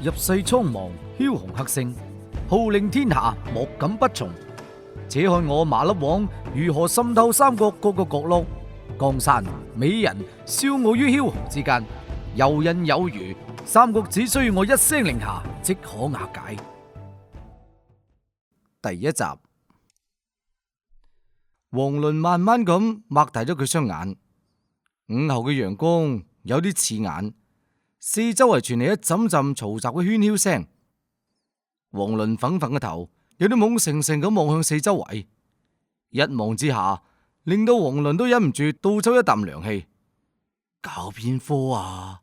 入世蒼茫，梟雄黑星，號令天下，莫敢不從。且看我麻粒王如何滲透三國各個角落，江山美人笑傲於梟雄之間，游刃有餘。三國只需要我一聲令下，即可瓦解。第一集，王倫慢慢咁擘大咗佢雙眼，午後嘅陽光有啲刺眼，四周圍傳嚟一陣陣嘈雜嘅喧囂聲。王倫粉粉嘅頭有啲懵盛盛咁望向四周圍，一望之下，令到王倫都忍唔住倒抽一啖涼氣。搞邊科啊？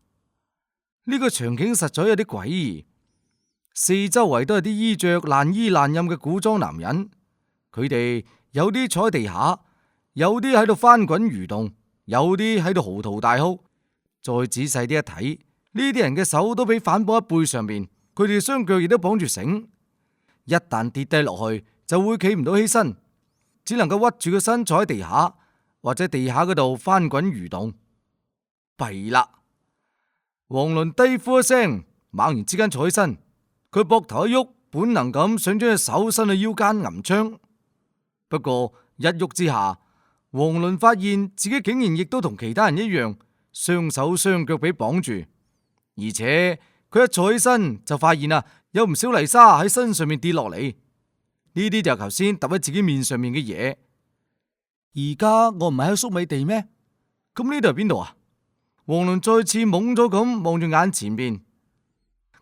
呢個場景實在有啲詭異，四周圍都係啲衣着爛衣爛飲嘅古裝男人，佢哋有啲坐喺地下，有啲喺度翻滾蠕動，有啲喺度嚎啕大哭。再仔細啲一睇，呢啲人嘅手都俾反綁喺背上面，佢哋雙腳亦都綁住繩，一旦跌低落去就會企唔到起身，只能夠屈住個身坐喺地下，或者地下嗰度翻滾蠕動。弊啦！王倫低呼一聲，猛然之間坐起身，佢膊頭一喐，本能咁想將隻手伸去腰間揞槍。不過一喐之下，王倫發現自己竟然亦都同其他人一樣，雙手雙腳俾綁住，而且佢一坐起身就發現有唔少泥沙喺身上面跌落嚟，呢啲就係頭先揼喺自己面上面嘅嘢。而家我唔係喺粟米地咩？咁呢度係邊度啊？王倫再次懵咗咁望住眼前邊，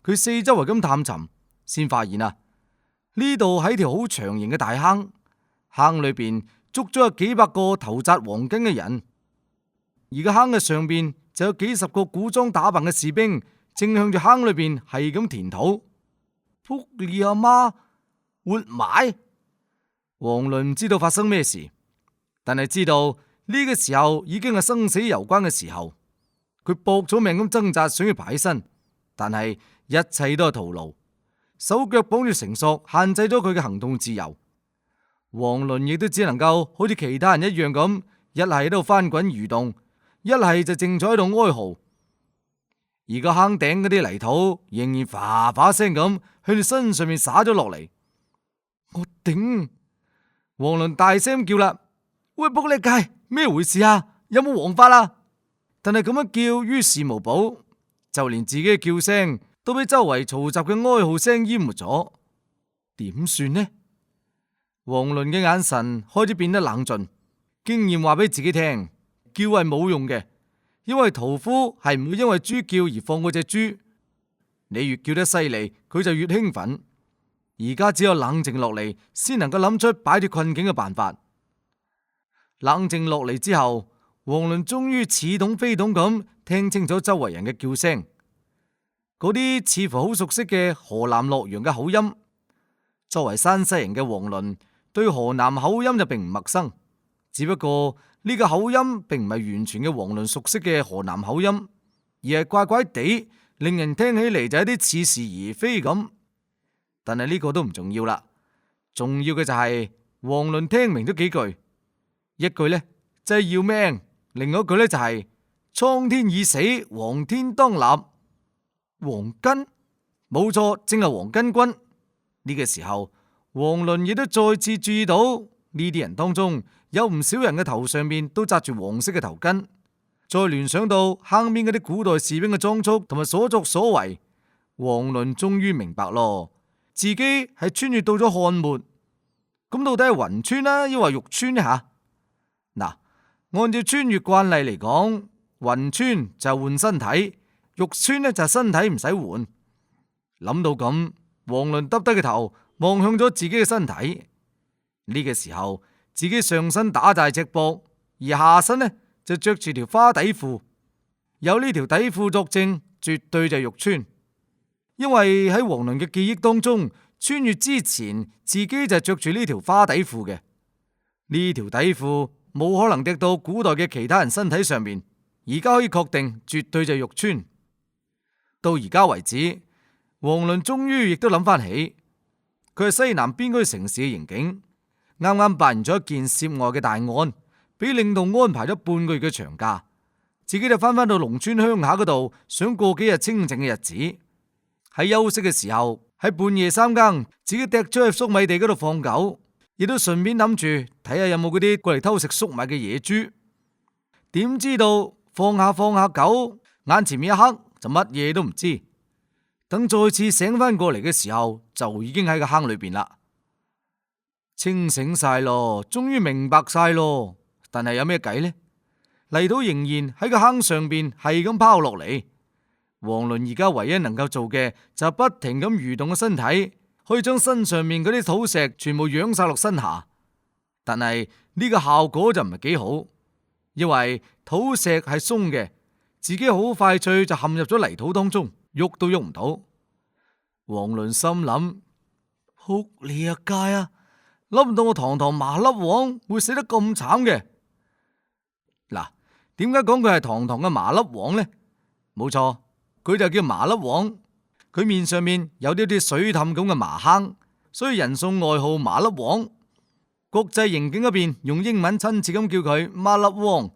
佢四周圍咁探尋，先發現呢度係條好長形嘅大坑，坑裏邊捉咗有幾百個頭紮黃巾嘅人，而個坑嘅上邊就有幾十個古裝打扮嘅士兵，正向住坑裏邊係咁填土。仆你阿媽，活埋！王倫唔知道發生咩事，但係知道呢個時候已經係生死攸關嘅時候。佢搏咗命咁掙扎，想要爬起身，但係一切都係徒勞，手腳綁住繩索，限制咗佢嘅行動自由。王倫亦都只能夠好似其他人一樣咁，一係喺度翻滾蠕動，一係就靜坐喺度哀嚎。而個坑頂嗰啲泥土仍然嘩嘩聲咁向佢身上面灑咗落嚟。我頂！王倫大聲叫啦：喂，仆你街，咩回事啊？有冇王法啊？但係咁樣叫於事無補，就連自己嘅叫聲都俾周圍嘈雜嘅哀號聲淹沒咗。點算呢？王倫嘅眼神開始變得冷峻，經驗話俾自己聽，叫係冇用嘅，因為屠夫係唔會因為豬叫而放過隻豬。你越叫得犀利，佢就越興奮。而家只有冷靜落嚟，先能夠諗出擺脫困境嘅辦法。冷靜落嚟之後，王倫終於似懂非懂咁聽清楚周圍人嘅叫聲，嗰啲似乎好熟悉嘅河南洛陽嘅口音。作為山西人嘅王倫對河南口音就並唔陌生，只不過呢個口音並唔係完全嘅王倫熟悉嘅河南口音，而係怪怪地，令人聽起嚟就有啲似是而非咁。但係呢個都唔重要啦，重要嘅就係王倫聽明咗幾句，一句呢就係要命。另外一句咧就係蒼天已死，黃天當立。黃巾，冇錯，正係黃巾軍。呢個時候，王倫亦都再次注意到呢啲人當中有唔少人嘅頭上面都紮住黃色嘅頭巾。再聯想到坑邊嗰啲古代士兵嘅裝束同埋所作所為，王倫終於明白咯，自己係穿越到咗漢末。咁到底係雲穿啦，抑或玉穿呢？吓嗱。按照穿越慣例嚟講，雲穿就係換身體，玉穿呢就係身體唔使換。諗到咁，王倫耷低個頭望向咗自己嘅身體。呢個時候，自己上身打大隻膊，而下身呢就着住條花底褲。有呢條底褲作證，絕對就係玉穿。因為喺王倫嘅記憶當中，穿越之前自己就係着住呢條花底褲嘅。呢條底褲冇可能滴到古代嘅其他人身體上面，而家可以確定絕對就係玉穿。到而家為止，王倫終於亦都諗翻起，佢係西南邊區城市嘅刑警，啱啱辦完咗一件涉外嘅大案，俾領導安排咗半個月嘅長假，自己就翻到農村鄉下嗰度，想過幾日清靜嘅日子。喺休息嘅時候，喺半夜3更自己趯出去粟米地嗰度放狗，亦都順便諗住睇下有冇嗰啲過嚟偷食粟米嘅野豬。點知道放下狗，眼前面一黑就乜嘢都唔知。等再次醒翻過嚟嘅時候，就已經喺個坑裏邊啦。清醒晒咯，終於明白晒咯。但係有咩計呢？泥土仍然喺個坑上邊係咁拋落嚟。王倫而家唯一能夠做嘅就係不停咁蠕動個身體，可以將身上面嗰啲土石全部揚晒落身下。但係呢個效果就唔係幾好，因為土石係鬆嘅，自己好快脆就陷入咗泥土當中，喐都喐唔到。王倫心諗：仆你啊街啊！諗唔到我堂堂麻粒王會死得咁慘嘅。嗱，點解講佢係堂堂嘅麻粒王呢？冇錯，佢就叫麻粒王。佢面上面有啲啲水凼咁嘅麻坑，所以人送外號麻粒王。國際刑警嗰邊用英文親切咁叫佢麻粒王。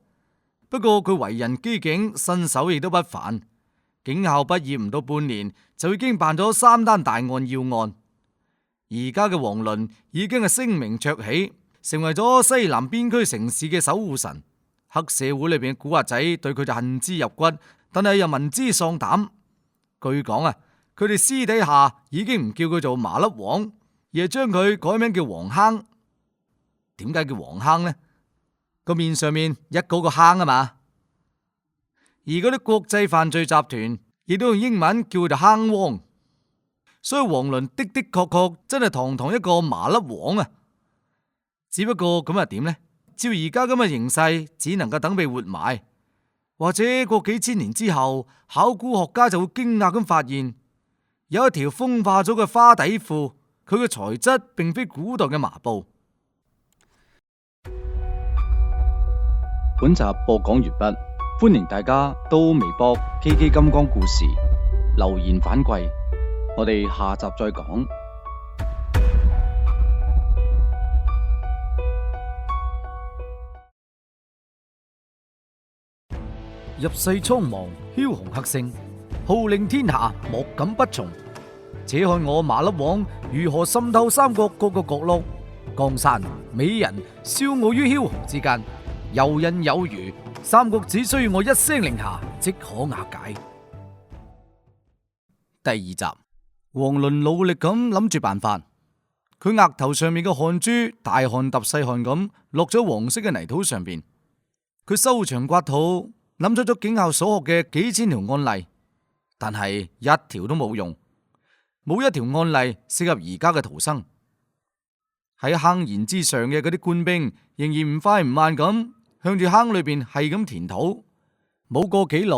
不過佢為人機警，身手亦都不凡。警校畢業唔到半年，就已經辦咗3單大案要案。而家嘅王倫已經係聲名鵲起，成為咗西南邊區城市嘅守護神。黑社會裏邊嘅古惑仔對佢就恨之入骨，但係又聞之喪膽。據講啊，佢哋私底下已經唔叫佢做麻粒王，而係將佢改名叫黃坑。點解叫黃坑呢？個面上面一個個坑啊嘛。而嗰啲國際犯罪集團亦都用英文叫佢做坑汪。所以王倫的確真係堂堂一個麻粒王啊！只不過咁又點呢？照而家咁嘅形勢，只能夠等被活埋，或者過幾千年之後，考古學家就會驚訝咁發現，有一條風化咗嘅花底褲，佢嘅材質並非古代嘅麻布。本集播講完畢，歡迎大家到微博 KK 金剛故事留言反饋。我哋下集再講。入世蒼茫，梟雄黑星，號令天下，莫敢不從。且看我麻粒王如何滲透三國各個角落，江山美人，笑傲於梟雄之間。游刃有餘，三國只需要我一聲令下，即可瓦解。第2集。王倫努力咁諗住辦法，佢額頭上面嘅汗珠大汗揼細汗咁落咗黃色嘅泥土上邊。佢收腸刮肚，諗出咗警校所學嘅幾千條案例，但係一條都冇用，冇一條案例適合而家嘅逃生。喺坑沿之上嘅嗰啲官兵仍然唔快唔慢咁向住坑裏邊係咁填土。冇過幾耐，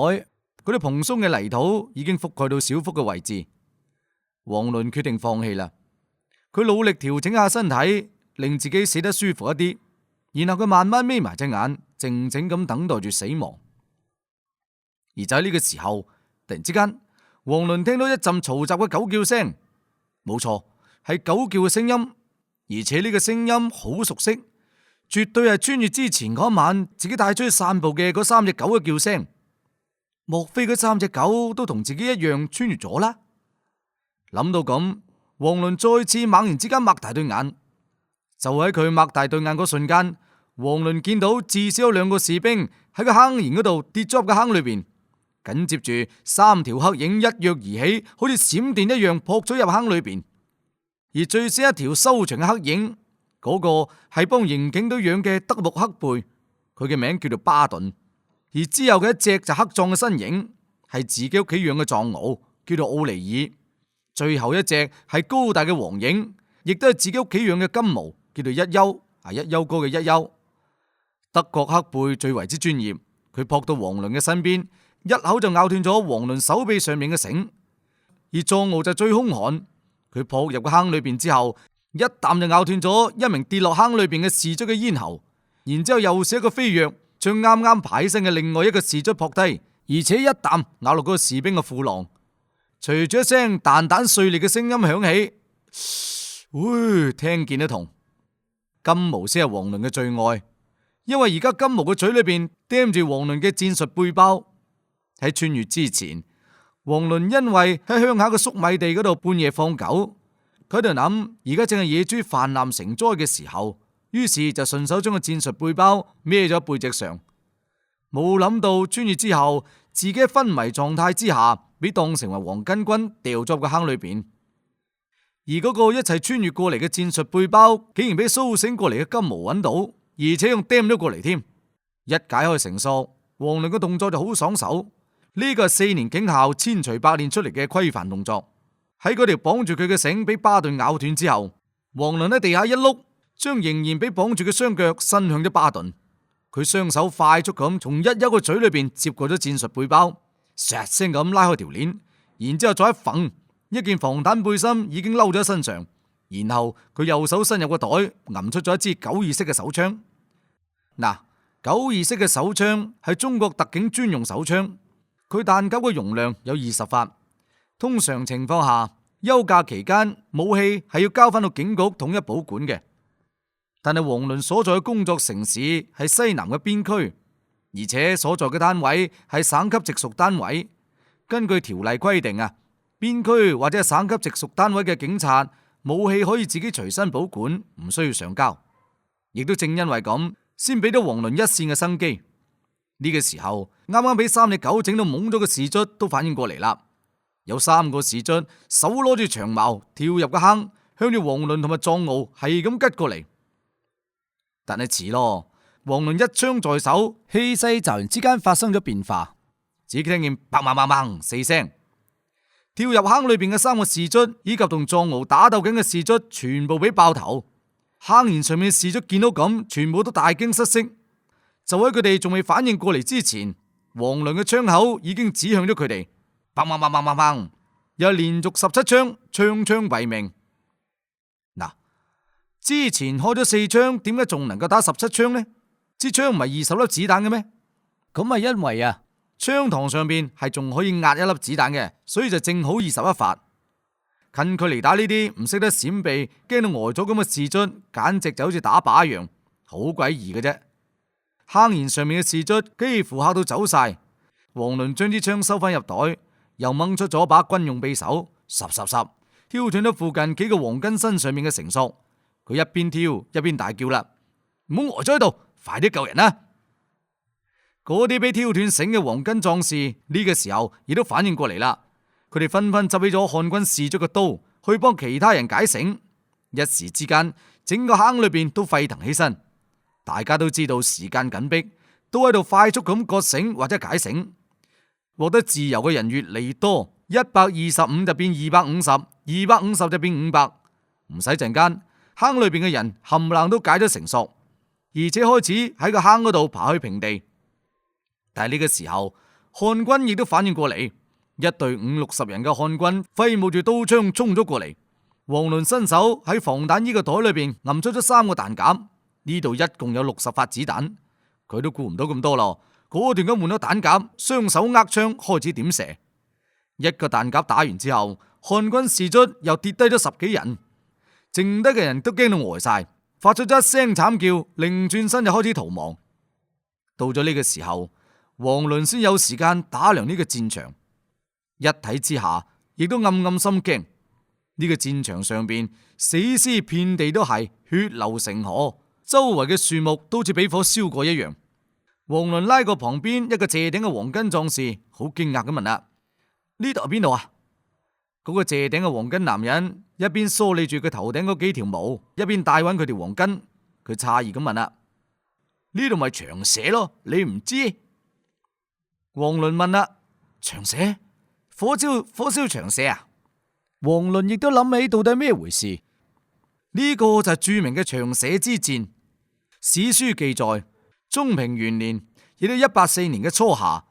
嗰啲蓬鬆嘅泥土已經覆蓋到小腹嘅位置。王倫決定放棄啦，佢努力調整下身體，令自己死得舒服一啲，然後佢慢慢眯埋隻眼，靜靜咁等待住死亡。而就喺呢個時候，突然之間，王倫聽到一陣嘈雜嘅狗叫聲，冇錯，係狗叫嘅聲音，而且呢個聲音好熟悉，絕對係穿越之前嗰晚自己帶出去散步嘅嗰3隻狗嘅叫聲。莫非嗰3隻狗都同自己一樣穿越咗啦？諗到咁，王倫再次猛然之間擘大對眼。就喺佢擘大對眼嗰瞬間，王倫見到至少有2個士兵喺個坑沿嗰度跌咗入個坑裏邊，緊接住3條黑影一躍而起，好似閃電一樣撲咗入坑裏邊。而最先一條修長嘅黑影，嗰個係幫刑警隊養嘅德牧黑背，佢嘅名叫做巴頓。而之後嘅一隻就黑壯嘅身影，係自己屋企養嘅藏獒，叫做奧尼爾。最後一隻係高大嘅黃影，亦都係自己屋企養嘅金毛，叫做一休，一休哥嘅一休。德國黑背最為之專業，佢撲到王倫嘅身邊，一口就咬斷咗王倫手臂上面嘅繩。而藏獒就最兇悍，佢撲入個坑裏邊之後，一啖就咬斷咗一名跌落坑裏邊嘅士卒嘅咽喉，然之後又是一個飛躍，將啱啱爬起身嘅另外一個士卒撲低，而且一啖咬落嗰個士兵嘅褲囊。隨住一聲彈彈碎裂嘅聲音響起，聽見都痛。金毛先係王倫嘅最愛，因為而家金毛嘅嘴裏邊掂住王倫嘅戰術背包。喺穿越之前，王倫因為喺鄉下嘅粟米地嗰度半夜放狗，佢喺度諗而家正係野豬泛濫成災嘅時候，於是就順手將個戰術背包孭咗喺背脊上。冇諗到穿越之後，自己喺昏迷狀態之下，俾當成為黃巾軍掉咗入個坑裏邊。而嗰個一齊穿越過嚟嘅戰術背包，竟然俾蘇醒過嚟嘅金毛揾到，而且用釘咗過嚟添。一解開繩索，王倫嘅動作就好爽手。呢個係4年警校千錘百煉出嚟嘅規範動作。喺嗰條綁住佢嘅繩俾巴頓咬斷之後，王倫喺地下一碌，將仍然俾綁住嘅雙腳伸向咗巴頓。佢雙手快速咁從一休嘅嘴裏邊接過咗戰術背包，唰聲咁拉開條鏈，然之後再一揈，一件防彈背心已經摟咗喺身上。然後佢右手伸入個袋，揞出咗一支9.2式嘅手槍。嗱，9.2式嘅手槍係中國特警專用手槍。佢彈夾嘅容量有20發，通常情況下，休假期間武器係要交翻到警局統一保管嘅。但係王倫所在嘅工作城市係西南嘅邊區，而且所在嘅單位係省級直屬單位。根據條例規定啊，邊區或者係省級直屬單位嘅警察武器可以自己隨身保管，唔需要上交。亦都正因為咁，先俾到王倫一線嘅生機。呢個時候，啱啱俾3隻狗整到懵咗嘅士卒都反應過嚟啦。有3個士卒手攞住長矛跳入個坑，向住王倫同埋藏獒係咁吉過嚟。但係遲咯，王倫一槍在手，氣勢驟然之間發生咗變化，只聽見砰砰砰砰4聲，跳入坑裏邊嘅3個士卒以及同藏獒打鬥緊嘅士卒全部俾爆頭。坑沿上面嘅士卒見到咁，全部都大驚失色。就喺佢哋仲未反應過嚟之前，王倫嘅槍口已經指向咗佢哋，砰砰砰砰砰砰，又連續17槍，槍槍斃命。嗱，之前開咗4槍，點解仲能夠打17槍呢？支槍唔係20粒子彈嘅咩？咁係因為啊，槍膛上邊係仲可以壓1粒子彈嘅，所以就正好21發。近距離打呢啲唔識得閃避，驚到呆咗咁嘅士卒，簡直就好似打靶一樣，好詭異嘅啫。坑沿上面嘅士卒幾乎嚇到走晒。王倫將支槍收翻入袋，又掹出咗把軍用匕首，十挑斷咗附近幾個黃巾身上面嘅繩索。佢一邊挑一邊大叫啦：唔好呆咗喺度，快啲救人啦！嗰啲俾挑斷繩嘅黃巾壯士呢個時候亦都反應過嚟啦。佢哋紛紛執起咗漢軍士卒嘅刀，去幫其他人解繩。一時之間，整個坑裏邊都沸騰起身。大家都知道時間緊迫，都喺度快速咁割繩或者解繩。獲得自由嘅人越嚟越多，125就變250，250就變500。唔使陣間，坑裏邊嘅人冚唪唥都解咗繩索，而且開始喺個坑嗰度爬去平地。但係呢個時候，漢軍亦都反應過嚟，一隊50-60人嘅漢軍揮舞住刀槍衝咗過嚟。王倫伸手喺防彈衣嘅袋裏邊揞出咗3個彈夾。呢度一共有60發子彈，佢都顧唔到咁多咯。果斷咁換咗彈夾，雙手握槍開始點射。一個彈夾打完之後，漢軍士卒又跌低咗10幾人，剩低嘅人都驚到呆晒，發出咗一聲慘叫，擰轉身就開始逃亡。到咗呢個時候，王倫先有時間打量呢個戰場，一睇之下亦都暗暗心驚。呢個戰場上邊死屍遍地都係，血流成河。周圍嘅樹木都似俾火燒過一樣。王倫拉過旁邊一個謝頂嘅黃巾壯士，好驚訝咁問啦：呢度係邊度啊？嗰個謝頂嘅黃巾男人一邊梳理住佢頭頂嗰幾條毛，一邊帶穩佢條黃巾。佢詫異咁問啦：呢度咪長社咯？你唔知？王倫問啦：長社？火燒長社啊？王倫亦都諗起到底咩回事？呢個就係著名嘅長社之戰。史書記載，中平元年，亦都184年嘅初夏，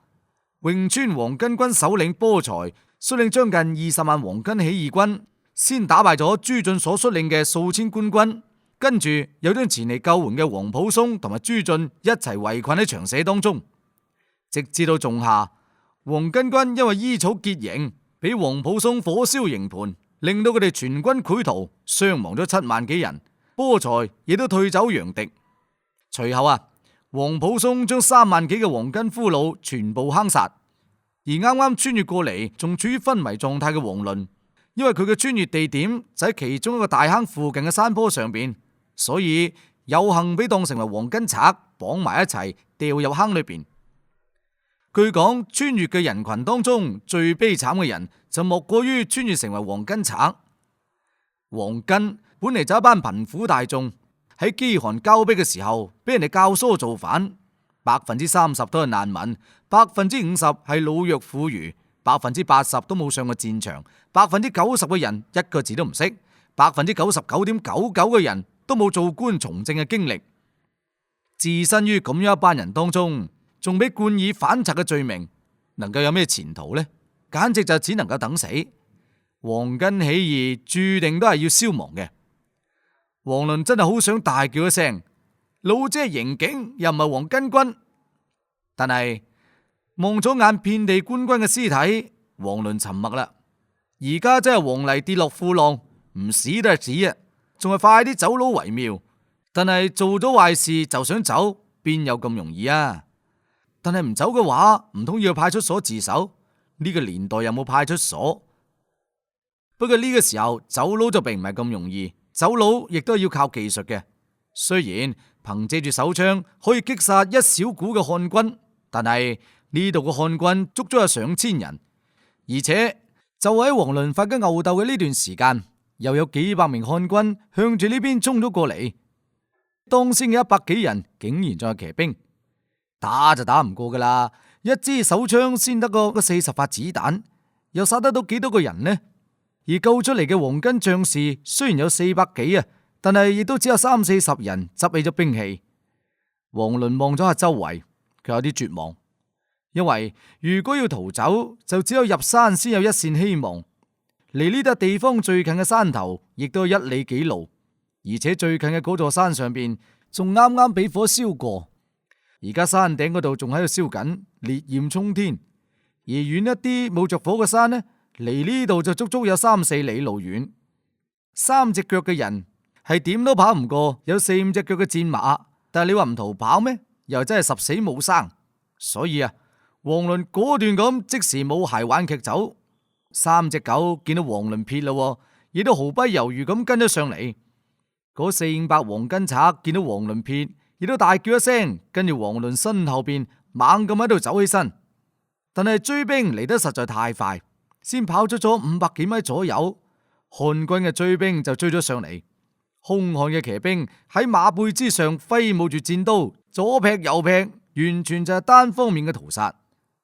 潁川黃巾軍首領波才率領將近20萬黃巾起義軍，先打敗咗朱俊所率領嘅數千官軍，跟住又將前嚟救援嘅黃埔松同埋朱俊一齊圍困喺長社當中。直至到仲夏，黃巾軍因為依草結營，俾黃埔松火燒營盤，令到佢哋全軍潰逃，傷亡咗7萬幾人。波才亦都退走陽敵。隨後啊，黃埔松將3萬幾嘅黃巾俘虜全部坑殺。而啱啱穿越過嚟仲處於昏迷狀態嘅王倫，因為佢嘅穿越地點就喺其中一個大坑附近嘅山坡上邊，所以有幸被當成為黃巾賊綁埋一齊掉入坑裏邊。據講，穿越嘅人群當中最悲慘嘅人就莫過於穿越成為黃巾賊。黃巾本嚟就一班貧苦大眾，喺飢寒交迫嘅時候俾人哋教唆造反，30%都係難民，50%係老弱婦孺，80%都冇上過戰場，90%嘅人一個字都唔識，99.99%嘅人都冇做官從政嘅經歷。置身於咁樣一班人當中，仲俾冠以反賊嘅罪名，能夠有咩前途呢？簡直就只能夠等死。黃巾起義注定都係要消亡嘅。王倫真係好想大叫一聲，老子係刑警，又唔係黃巾軍。但係望咗眼遍地官軍嘅屍體，王倫沉默啦。而家真係黃泥跌落褲浪，唔死都係死啊！仲係快啲走佬為妙。但係做咗壞事就想走，邊有咁容易啊？但係唔走嘅話，唔通要去派出所自首？呢個年代有冇派出所？不過呢個時候走佬就並唔係咁容易，走佬亦都係要靠技術嘅。雖然憑借住手槍可以擊殺一小股嘅漢軍，但係呢度嘅漢軍足足有上千人，而且就喺王倫發緊吽哣嘅呢段時間，又有幾百名漢軍向住呢邊衝咗過嚟。當先嘅100幾人竟然仲係騎兵，打就打唔過噶啦！一支手槍先得個40發子彈，又殺得到幾多個人呢？而救出嚟嘅黃巾將士雖然有400幾啊，但係亦都只有30-40人執起咗兵器。王倫望咗下周圍，佢有啲絕望，因為如果要逃走，就只有入山先有一線希望。離呢笪地方最近嘅山頭，亦都有1里幾路，而且最近嘅嗰座山上邊仲啱啱俾火燒過。而家山頂嗰度仲喺度燒緊，烈焰衝天。而遠一啲冇着火嘅山呢，離呢度就足足有3-4里路遠。3隻腳嘅人係點都跑唔過有4-5隻腳嘅戰馬，但係你話唔逃跑咩？又真係十死冇生。所以啊，王倫果斷咁即時冇鞋挽屐走。3隻狗見到王倫撇啦，亦都毫不猶豫咁跟咗上嚟。嗰400-500黃巾賊見到王倫撇，亦都大叫一聲，跟住王倫身後邊猛咁喺度走起身。但係追兵嚟得實在太快，先跑出咗500幾米左右，漢軍嘅追兵就追咗上嚟。兇悍嘅騎兵喺馬背之上揮舞住戰刀，左劈右劈，完全就係單方面嘅屠殺。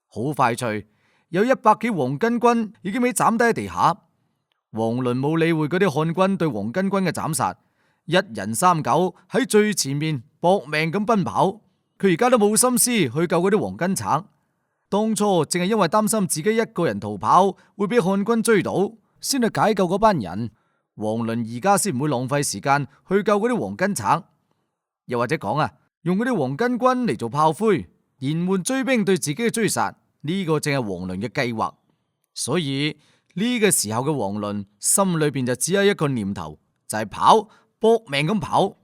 好快脆，有100幾黃巾軍已經被斬低喺地下。王倫冇理會嗰啲漢軍對黃巾軍嘅斬殺，一人3狗喺最前面搏命咁奔跑。佢而家都冇心思去救嗰啲黃巾賊。當初淨係因為擔心自己一個人逃跑會俾漢軍追到，先去解救嗰班人。王倫而家先唔會浪費時間去救嗰啲黃巾賊，又或者講啊，用嗰啲黃巾軍嚟做炮灰，延緩追兵對自己嘅追殺。呢個正係王倫嘅計劃。所以呢個時候嘅王倫心裏邊就只有一個念頭，就係跑，搏命咁跑，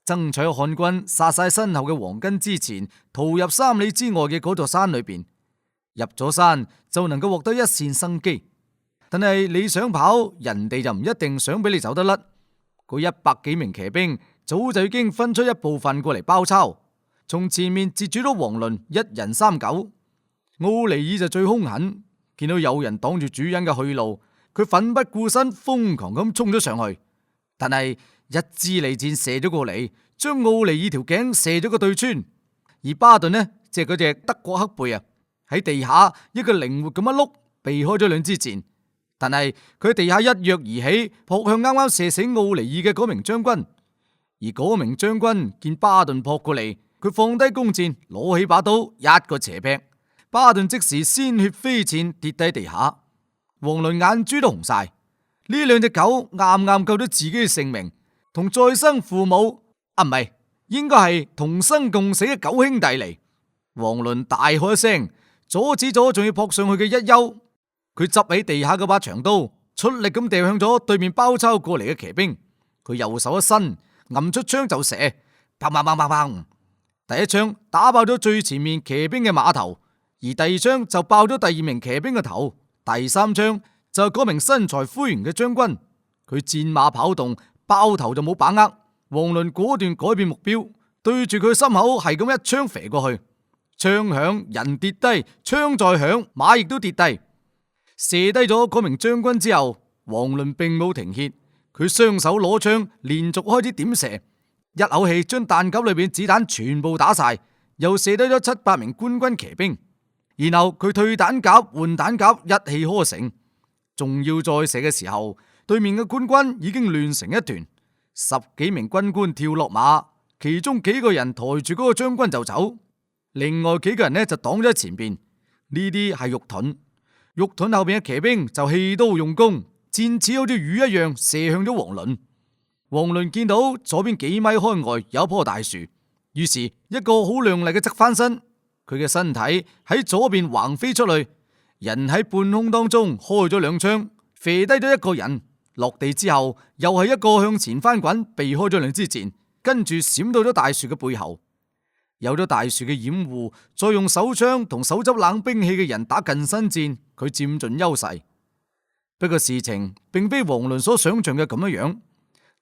爭取漢軍殺晒身後嘅黃巾之前，逃入3里之外嘅嗰座山裏邊。入咗山就能夠獲得一線生機。但係你想跑，人哋就唔一定想俾你走得甩。嗰100幾名騎兵早就已經分出一部分過嚟包抄，從前面截住咗王倫一人3狗。奧尼爾就最兇狠，見到有人擋住主人嘅去路，佢奮不顧身，瘋狂咁衝咗上去。但係一支利箭射咗過嚟，將奧尼爾條頸射咗個對穿。而巴頓呢，即係嗰隻德國黑背啊，喺地下一個靈活咁一碌，避開咗2支箭。但係佢喺地下一躍而起，撲向啱啱射死奧尼爾嘅嗰名將軍。而嗰名將軍見巴頓撲過嚟，佢放低弓箭，攞起把刀，一個斜劈，巴頓即時鮮血飛濺，跌低地下。王倫眼珠都紅晒。呢2隻狗啱啱救咗自己嘅性命，同再生父母唔係，應該係同生共死嘅狗兄弟嚟。王倫大喝一聲，阻止咗仲要撲上去嘅一休。佢執起地下嗰把長刀，出力咁掉向咗對面包抄過嚟嘅騎兵。佢右手一伸，揞出槍就射，砰砰砰砰砰。第一槍打爆咗最前面騎兵嘅馬頭，而第二槍就爆咗第二名騎兵嘅頭，第三槍就係嗰名身材魁梧嘅將軍，佢戰馬跑動，爆頭就冇把握，王倫果斷改變目標，對住佢心口係咁一槍射過去，槍響，人跌低，槍再響，馬亦都跌低。射低咗嗰名將軍之後，王倫並冇停歇，佢雙手攞槍，連續開始點射，一口氣將彈夾裏邊子彈全部打晒，又射低咗7-8名官軍騎兵。然後佢退彈夾換彈夾，一氣呵成。仲要再射嘅時候，對面嘅官軍已經亂成一團，10幾名軍官跳落馬，其中幾個人抬住嗰個將軍就走，另外幾個人呢就擋咗喺前邊。呢啲係肉盾，肉盾後邊嘅騎兵就棄刀用弓，箭矢好似雨一樣射向咗王倫。王倫見到左邊幾米開外有一棵大樹，於是一個好亮麗嘅側翻身，佢嘅身體喺左邊橫飛出去，人喺半空當中開咗2槍，射低咗一個人。落地之後，又係一個向前翻滾，避開咗2支箭，跟住閃到咗大樹嘅背後。有咗大樹嘅掩護，再用手槍同手執冷兵器嘅人打近身戰，佢佔盡優勢。不過事情並非王倫所想象嘅咁樣。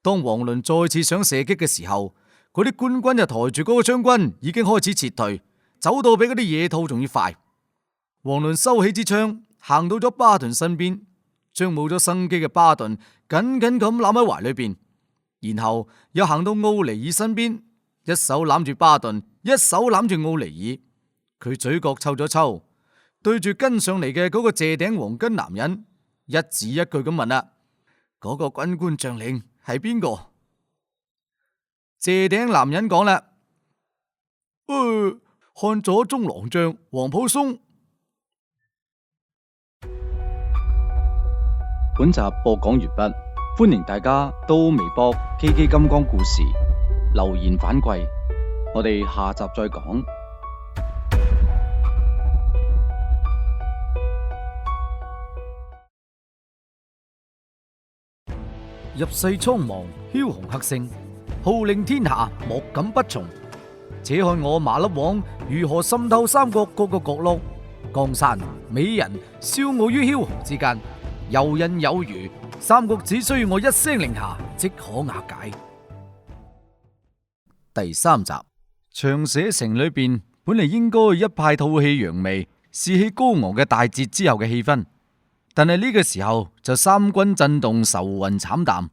當王倫再次想射擊嘅時候，嗰啲官軍就抬住嗰個將軍已經開始撤退，走到比嗰啲野兔仲要快。王倫收起支槍，行到咗巴頓身邊，將冇咗生機嘅巴頓緊緊咁攬喺懷裏邊，然後又行到奧尼爾身邊，一手攬住巴頓，一手攬住奧尼爾。佢嘴角抽咗抽，對住跟上嚟嘅嗰個謝頂黃巾男人，一字一句咁問啦：嗰個軍官將領係邊個？謝頂男人講啦：漢左中郎將黃埔松。本集播講完畢，歡迎大家到微博 KK 金剛故事留言反饋，我哋下集再講。入世蒼茫，梟雄黑星，號令天下，莫敢不從。且看我麻粒王如何滲透三國各個角落，江山美人笑傲於梟雄之間。游刃有餘，三國只需要我一聲令下，即可瓦解。第3集，長社城裏邊本嚟應該一派吐氣揚眉、士氣高昂嘅大捷之後嘅氣氛，但係呢個時候就三軍震動，愁雲慘淡。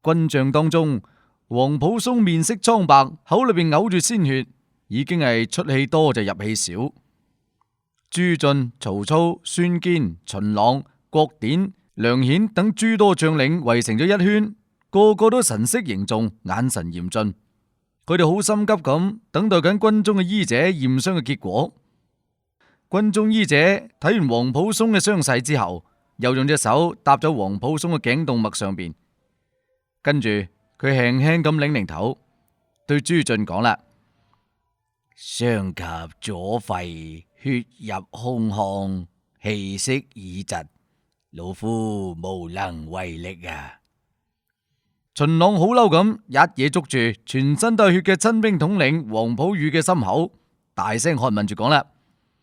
軍將當中，黃埔松面色蒼白，口裏邊嘔住鮮血，已經係出氣多就入氣少。朱俊、曹操、孫堅、秦朗、郭典、梁顯等諸多將領圍成咗一圈，個個都神色凝重，眼神嚴峻。佢哋好心急咁等待緊軍中嘅醫者驗傷嘅結果。軍中醫者睇完黃埔松嘅傷勢之後，又用隻手搭咗黃埔松嘅頸動脈上邊，跟住佢輕輕咁擰擰頭，對朱俊講啦：傷及左肺，血入胸腔，氣息已窒，老夫無能為力啊！秦朗好嬲咁，一嘢捉住全身都係血嘅親兵統領黃埔宇嘅心口，大聲喝問住講啦：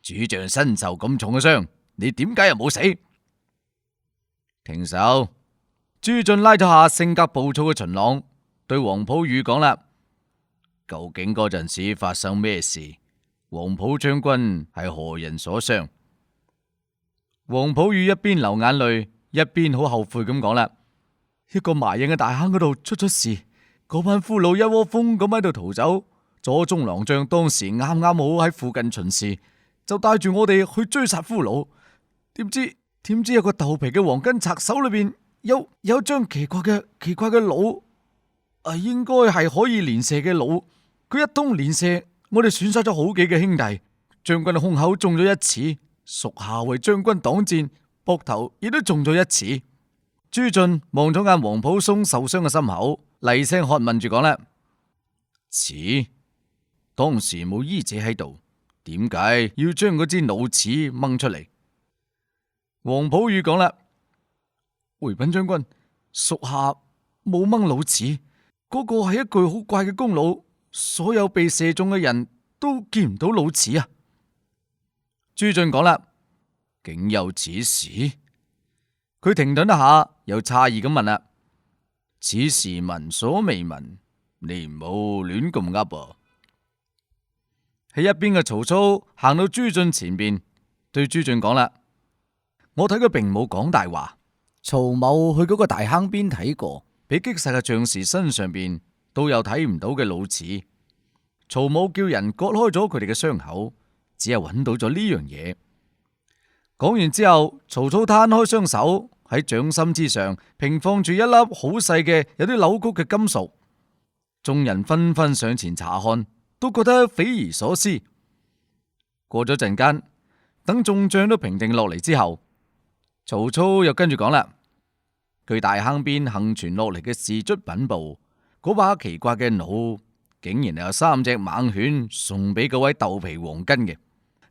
主將身受咁重嘅傷，你點解又冇死？停手！朱俊拉咗下性格暴躁嘅秦朗，對黃埔宇講啦：究竟嗰陣時發生咩事？黃埔將軍係何人所傷？黃埔宇一邊流眼淚，一邊好後悔咁講啦：一個埋影嘅大坑嗰度出咗事，嗰班俘虜一窩蜂咁喺度逃走，左中郎將當時啱啱好喺附近巡視，就帶住我哋去追殺俘虜。點知有個豆皮嘅黃巾賊手裏邊有一張奇怪嘅弩，應該係可以連射嘅弩。佢一通連射，我哋損失咗好幾個兄弟。將軍嘅胸口中咗1刺，屬下為將軍擋箭，膊頭亦都中咗1刺。朱俊望咗眼黃埔松受傷嘅心口，厲聲喝問住講啦：刺？當時冇醫者喺度，點解要將嗰支弩刺掹出嚟？黃埔宇講啦：回稟將軍，屬下冇掹弩刺，嗰個係一句好怪嘅弓弩，所有被射中嘅人都見唔到弩刺啊！朱俊講啦，竟有此事？佢停頓一下，又詫異咁問啦：此事聞所未聞，你唔好亂咁噏噃。喺一邊嘅曹操行到朱俊前邊，對朱俊講啦：我睇佢並冇講大話。曹某去嗰個大坑邊睇過，俾擊殺嘅將士身上邊都有睇唔到嘅老刺。曹某叫人割開咗佢哋嘅傷口，只係揾到咗呢樣嘢。講完之後，曹操攤開雙手，喺掌心之上平放住一粒好細嘅有啲扭曲嘅金屬。眾人紛紛上前查看，都覺得匪夷所思。過咗陣間，等眾將都平定落嚟之後，曹操又跟住講啦：據大坑邊幸傳落嚟嘅士卒稟報，嗰把奇怪嘅弩竟然係有3隻猛犬送俾嗰位豆皮黃巾嘅。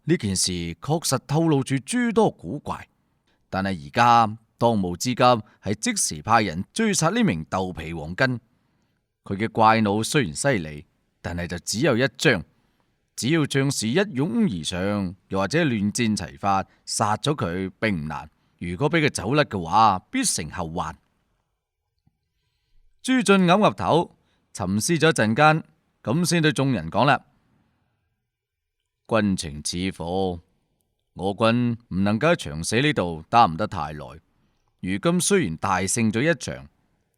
呢件事確實透露住諸多古怪，但係而家當務之急係即時派人追殺呢名豆皮黃巾。佢嘅怪弩雖然犀利，但係就只有一張，只要將士一擁而上，又或者亂箭齊發，殺咗佢並唔難。如果俾佢走甩嘅話，必成後患。朱俊岌岌頭，沉思咗一陣間，咁先對眾人講啦：軍情似火，我軍唔能夠喺長死呢度耽誤得太耐。如今雖然大勝咗一場，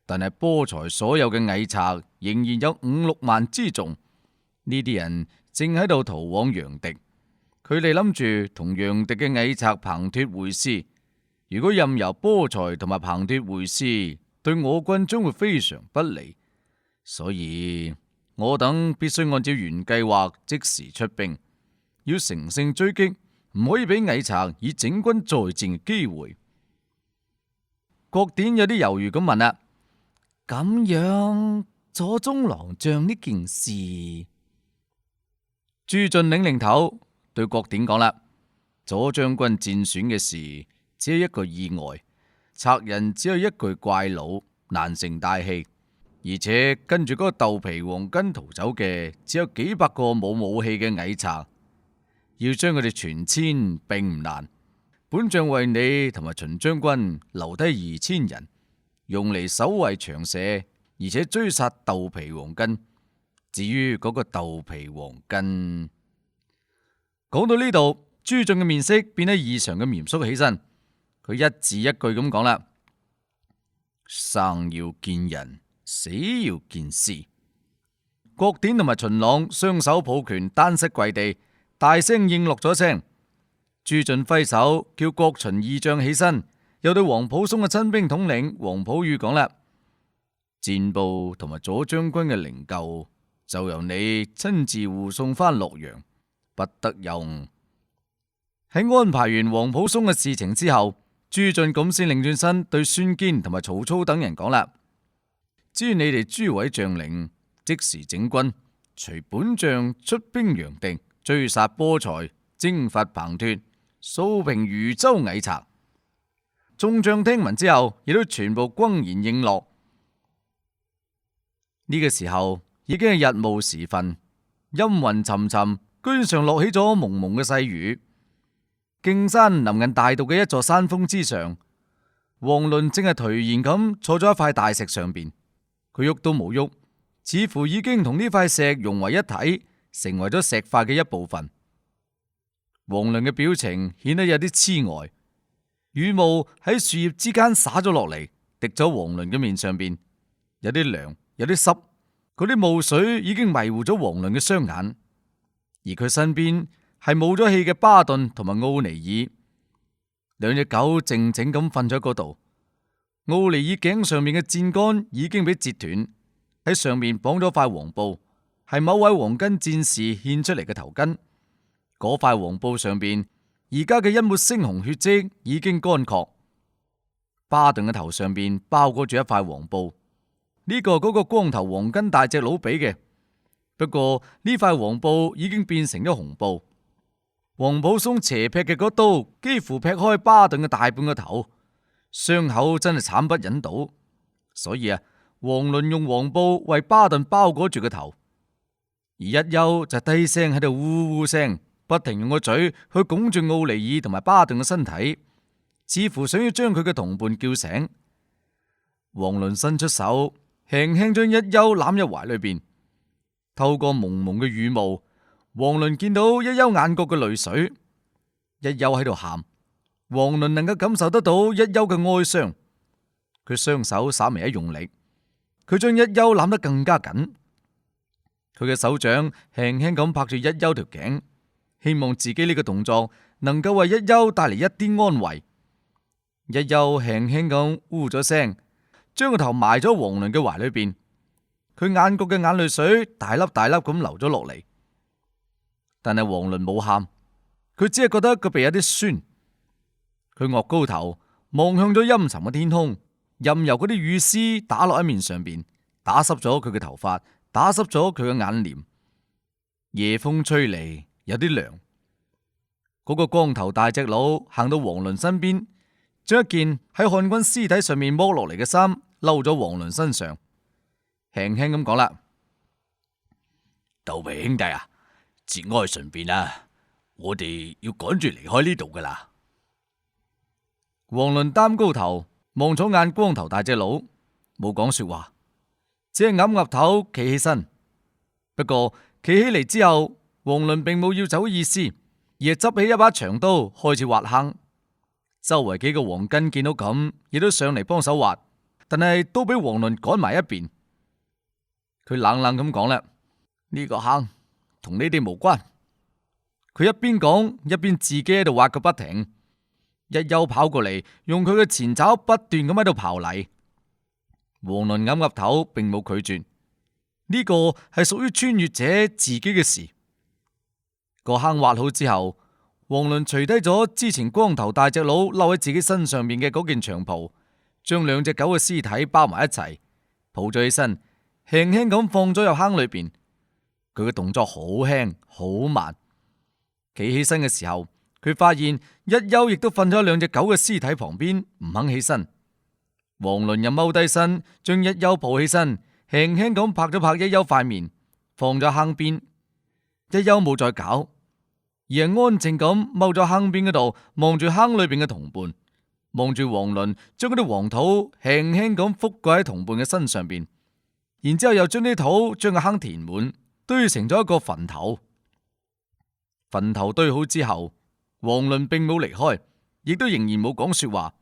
但係菠菜所有嘅偽賊仍然有5-6萬之眾。呢啲人正喺度逃往陽敵，佢哋諗住同陽敵嘅偽賊彭脫會師。如果任由菠菜同埋彭脫會師，對我軍將會非常不利。所以我等必須按照原計劃即時出兵，要乘勝追擊，唔可以俾偽賊以整軍再戰嘅機會。郭典有啲猶豫咁問啦：咁樣左中郎將呢件事？朱俊擰擰頭對郭典講啦：左將軍戰損嘅事只係一個意外，賊人只有一具怪弩，難成大器。而且跟住嗰個豆皮黃巾逃走嘅只有幾百個冇武器嘅偽賊，要將佢哋全殲並唔難。本將為你同埋秦將軍留低2000人，用嚟守衛長社，而且追殺豆皮黃巾。至於嗰個豆皮黃巾，講到呢度，朱俊嘅面色變得異常嘅嚴肅起身。佢一字一句咁講啦：生要見人，死要見屍。郭典同埋秦朗雙手抱拳，單膝跪地，大聲應落咗聲。朱俊揮手叫郭秦二將起身，又對皇甫嵩嘅親兵統領皇甫孺講啦：戰報同埋左將軍嘅靈柩就由你親自護送翻洛陽，不得有誤。喺安排完皇甫嵩嘅事情之後，朱俊咁先擰轉身對孫堅同埋曹操等人講啦：至於你哋諸位將領，即時整軍，隨本將出兵陽敵，追殺菠菜，征伐彭脫，掃平渝州偽賊。眾將聽聞之後，亦都全部轟然應諾。呢個時候已經係日暮時分，陰雲沉沉，居上落起咗蒙蒙嘅細雨。徑山臨近大道嘅一座山峰之上，王倫正係頹然咁坐咗一塊大石上邊，佢喐都冇喐，似乎已經同呢塊石融為一體，成為咗石塊嘅一部分。王倫嘅表情顯得有啲痴呆，雨霧喺樹葉之間灑咗落嚟，滴咗王倫嘅面上邊，有啲涼，有啲濕，嗰啲霧水已經迷糊咗王倫嘅雙眼。而佢身邊係冇咗氣嘅巴頓同埋奧尼爾，兩隻狗靜靜咁瞓咗喺嗰度。奧尼爾頸上面嘅箭桿已經俾折斷，喺上面綁咗塊黃布，係某位黃巾戰士獻出嚟嘅頭巾。嗰塊黃布上邊而家嘅一抹猩紅血跡已經乾涸。巴頓嘅頭上邊包裹住一塊黃布，呢個嗰個光頭黃巾大隻佬俾嘅。不過呢塊黃布已經變成咗紅布。皇甫嵩斜劈嘅嗰刀幾乎劈開巴頓嘅大半個頭，傷口真係慘不忍睹。所以王倫用黃布為巴頓包裹住個頭，而一休就低聲喺度嗚嗚聲，不停用個嘴去拱住奧尼爾同埋巴頓嘅身體，似乎想要將佢嘅同伴叫醒。王倫伸出手，輕輕將一休攬入懷裏邊。透過蒙蒙嘅羽毛，王倫見到一休眼角嘅淚水。一休喺度喊，王倫能夠感受得到一休嘅哀傷。佢雙手稍微一用力，佢將一休攬得更加緊。佢嘅手掌輕輕咁拍住一休條頸，希望自己呢個動作能夠為一休帶嚟一啲安慰。一休輕輕咁嗚咗聲，將個頭埋咗王倫嘅懷裏邊。佢眼角嘅眼淚水大粒大粒咁流咗落嚟，但係王倫冇喊，佢只係覺得個鼻有啲酸。佢岳高頭望向咗陰沉嘅天空，任由嗰啲雨絲打落喺面上邊，打濕咗佢嘅頭髮，打濕咗佢嘅眼簾。夜風吹嚟，有啲涼。嗰個光頭大隻佬行到王倫身邊，將一件喺漢軍屍體上面剝落嚟嘅衫摟咗王倫身上，輕輕咁講啦：豆皮兄弟啊，節哀順變啊，我哋要趕住離開呢度噶啦。王倫擔高頭望咗眼光頭大隻佬，冇講說話，只係岌岌頭企起身。不過企起嚟之後，王倫並冇要走意思，而係執起一把長刀開始挖坑。周圍幾個黃巾見到咁，亦都上嚟幫手挖，但係都俾王倫趕埋一邊。佢冷冷咁講啦：呢個坑同你哋無關。佢一邊講一邊自己喺度挖個不停。一休跑過嚟，用佢嘅前爪不斷咁喺度刨泥。王倫岌岌頭，並冇拒絕。呢個係屬於穿越者自己嘅事。個坑挖好之後，王倫除低咗之前光頭大隻佬摟喺自己身上面嘅嗰件長袍，將兩隻狗嘅屍體包埋一齊，抱咗起身，輕輕咁放咗入坑裏邊。佢嘅動作好輕好慢。企起身嘅時候，佢發現一休亦都瞓咗喺兩隻狗嘅屍體旁邊，唔肯起身。王倫又踎低身，將一休抱起身，輕輕咁拍咗拍一休塊面，放咗坑邊。一休冇再搞，而係安靜咁踎咗坑邊嗰度，望住坑裏邊嘅同伴，望住王倫將嗰啲黃土輕輕咁覆蓋喺同伴嘅身上邊，然之後又將啲土將個坑填滿，堆成咗一個墳頭。墳頭堆好之後，王倫並冇離開，亦都仍然冇講說話，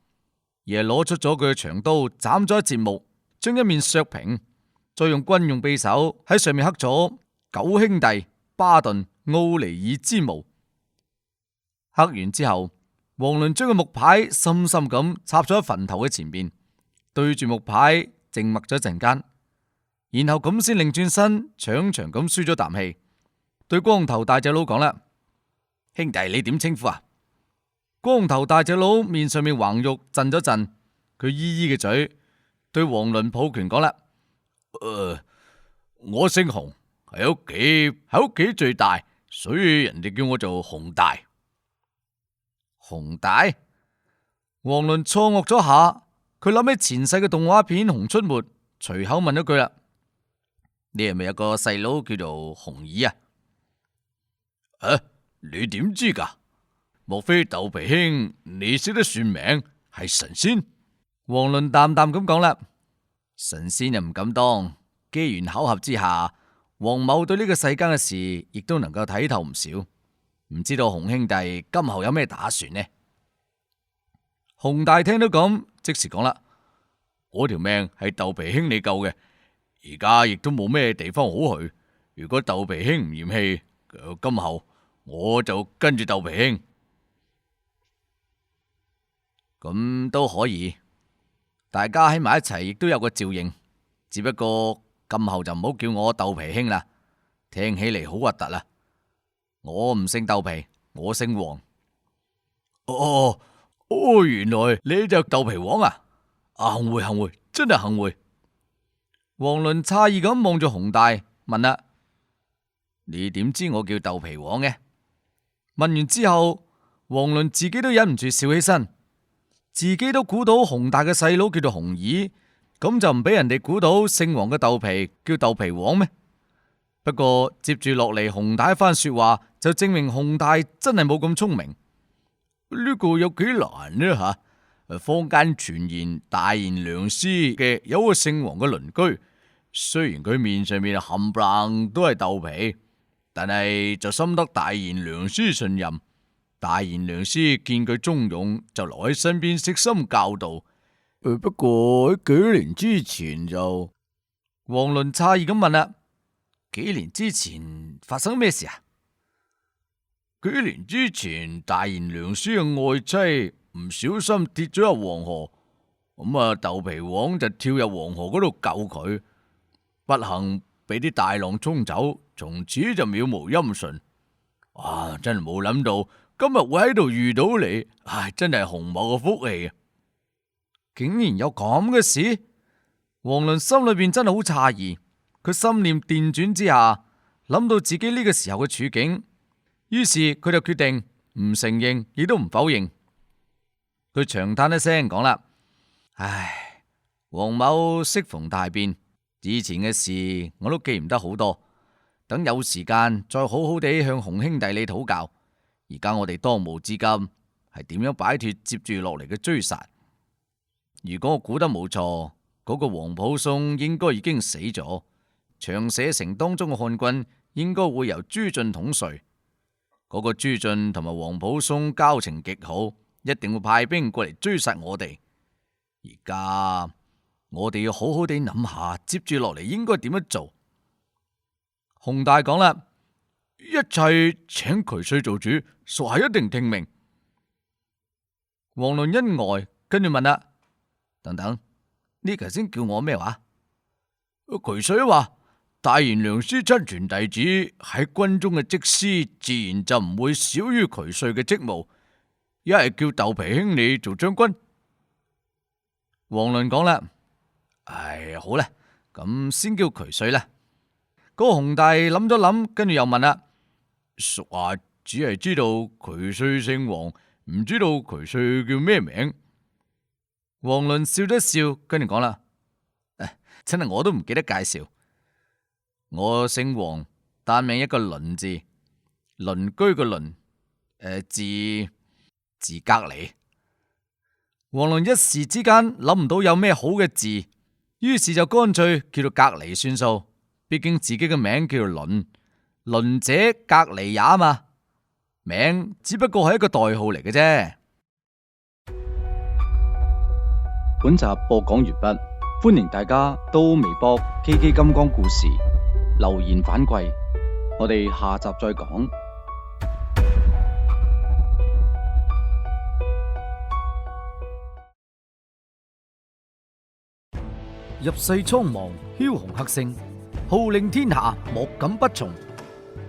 而係攞出咗佢嘅長刀，斬咗一截木，將一面削平，再用軍用匕首喺上面刻咗九兄弟巴頓奧尼爾之墓。刻完之後，王倫將個木牌深深咁插咗喺墳頭嘅前面，對住木牌靜默咗一陣間，然後咁先擰轉身，長長咁舒咗啖氣，對光頭大隻佬講啦：兄弟，你點稱呼啊？光頭大隻佬面上面橫肉震咗震，佢依依嘅嘴對王倫抱拳講啦：我姓洪，喺屋企最大，所以人哋叫我做洪大。洪大？王倫錯愕咗下，佢諗起前世嘅動畫片《熊出沒》，隨口問咗句啦：你係咪有個細佬叫做洪耳啊？你點知噶？莫非豆皮兄你識得算命，係神仙？王倫淡淡咁講啦：神仙又唔敢當，機緣巧合之下，王某對呢個世間嘅事亦都能夠睇透唔少。唔知道洪兄弟今後有咩打算呢？洪大聽到咁，即時講啦：我條命係豆皮兄你救嘅，而家亦都冇咩地方好去。如果豆皮兄唔嫌棄，今後我就跟住豆皮兄。咁都可以，大家喺埋一齊亦都有個照應。只不過今後就唔好叫我豆皮兄啦，聽起嚟好核突啦。我唔姓豆皮，我姓黃。原來你就豆皮王啊！幸會，真係幸會。王倫詫異咁望住洪大，問啦：你點知我叫豆皮王嘅？問完之後，王倫自己都忍唔住笑起身，自己都估到洪大嘅細佬叫做洪耳，咁就唔俾人哋估到姓黃嘅豆皮叫豆皮王咩？不過接住落嚟洪大一番說話，就證明洪大真係冇咁聰明。呢個有幾難呢吓？坊間傳言大賢良師嘅有個姓黃嘅鄰居，雖然佢面上面冚唪唥都係豆皮，但係就深得大賢良師信任。大賢良師見佢忠勇，就留喺身邊悉心教導。不過喺幾年之前就，王倫詫異咁問啦：幾年之前發生咩事啊？幾年之前，大賢良師嘅愛妻唔小心跌咗入黃河，咁豆皮王就跳入黃河嗰度救佢，不幸俾啲大浪沖走，從此就渺無音訊。哇！真係冇諗到今日會喺度遇到你，唉，真係洪某嘅福氣啊！竟然有咁嘅事，王倫心裏邊真係好詫異。佢心念電轉之下，諗到自己呢個時候嘅處境，於是佢就決定唔承認，亦都唔否認。佢長嘆一聲講啦：唉，黃某適逢大變，以前嘅事我都記唔得好多，等有時間再好好地向洪兄弟你討教。而家我哋當務之急係點樣擺脫接住落嚟嘅追殺。如果我估得冇錯，嗰個黃埔松應該已經死咗，長社城當中嘅漢軍應該會由朱俊統帥。嗰個朱俊同埋黃埔松交情極好，一定會派兵過嚟追殺我哋。而家我哋要好好地諗下，接住落嚟應該點樣做。洪大講啦：一切請渠帥做主，屬下一定聽命。王倫一呆，跟住問啦：等等，呢頭先叫我咩話？渠帥話大賢良師親傳弟子喺軍中嘅職司，自然就唔會少於渠帥嘅職務。一係叫豆皮兄你做將軍。王倫講啦：唉，好啦，咁先叫渠帥啦。嗰個洪大諗咗諗，跟住又問啦：屬下只係知道渠帥姓黃，唔知道渠帥叫咩名。王倫笑咗笑，跟住講啦：真係我都唔記得介紹。我姓黃，單名一個鄰字，鄰居個鄰，字隔離。王倫一時之間諗唔到有咩好嘅字，於是就乾脆叫做隔離算數。畢竟自己嘅名叫做倫，倫者隔離也嘛，名只不過係一個代號嚟嘅啫。本集播講完畢，歡迎大家到微博 KK 金剛故事留言反饋，我哋下集再講。入世蒼茫，梟雄黑星，號令天下，莫敢不從。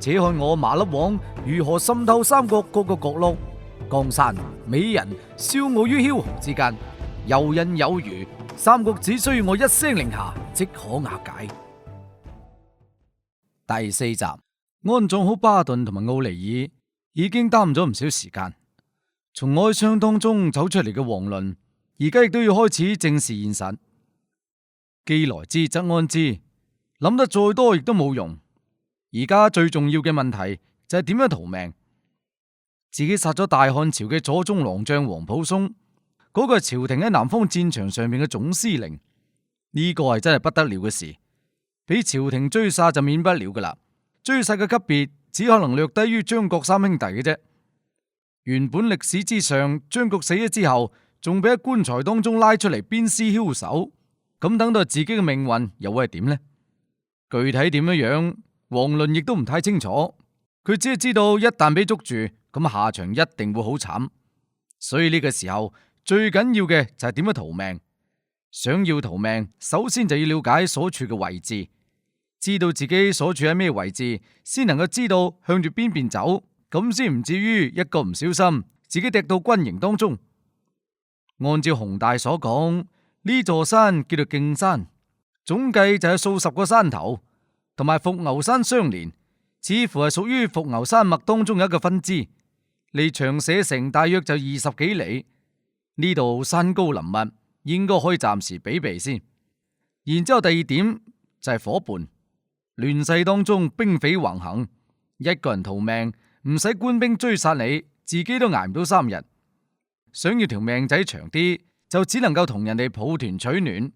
且看我麻粒王如何滲透三國各個角落，江山美人笑傲於梟雄之間，游刃有餘。三國只需要我一聲令下，即可瓦解。第4集，安葬好巴頓同埋奧尼爾，已經耽誤咗唔少時間。從哀傷當中走出嚟嘅王倫，而家亦都要開始正視現實。既來之則安之，諗得再多亦都冇用。而家最重要嘅問題就係點樣逃命。自己殺咗大漢朝嘅左中郎將黃埔松，嗰個係朝廷喺南方戰場上面嘅總司令，呢個係真係不得了嘅事。俾朝廷追殺就免不了噶啦，追殺嘅級別只可能略低於張國三兄弟嘅啫。原本歷史之上，張國死咗之後，仲俾喺棺材當中拉出嚟鞭屍梟首。咁等到自己嘅命運又會係點呢？具體點樣，王倫亦都唔太清楚。佢只係知道一旦俾捉住，咁下場一定會好慘。所以呢個時候最緊要嘅就係點樣逃命。想要逃命，首先就要了解所處嘅位置，知道自己所處喺咩位置，先能夠知道向住邊邊走，咁先唔至於一個唔小心自己跌到軍營當中。按照洪大所講，呢座山叫做徑山，總計就係數十個山頭，同埋伏牛山相連，似乎係屬於伏牛山脈當中嘅一個分支。離長社城大約就20幾里，呢度山高林密，應該可以暫時避避先。然之後第二點就係伙伴，亂世當中兵匪橫行，一個人逃命唔使官兵追殺你，自己都捱唔到3日。想要條命仔長啲，就只能夠同人哋抱團取暖。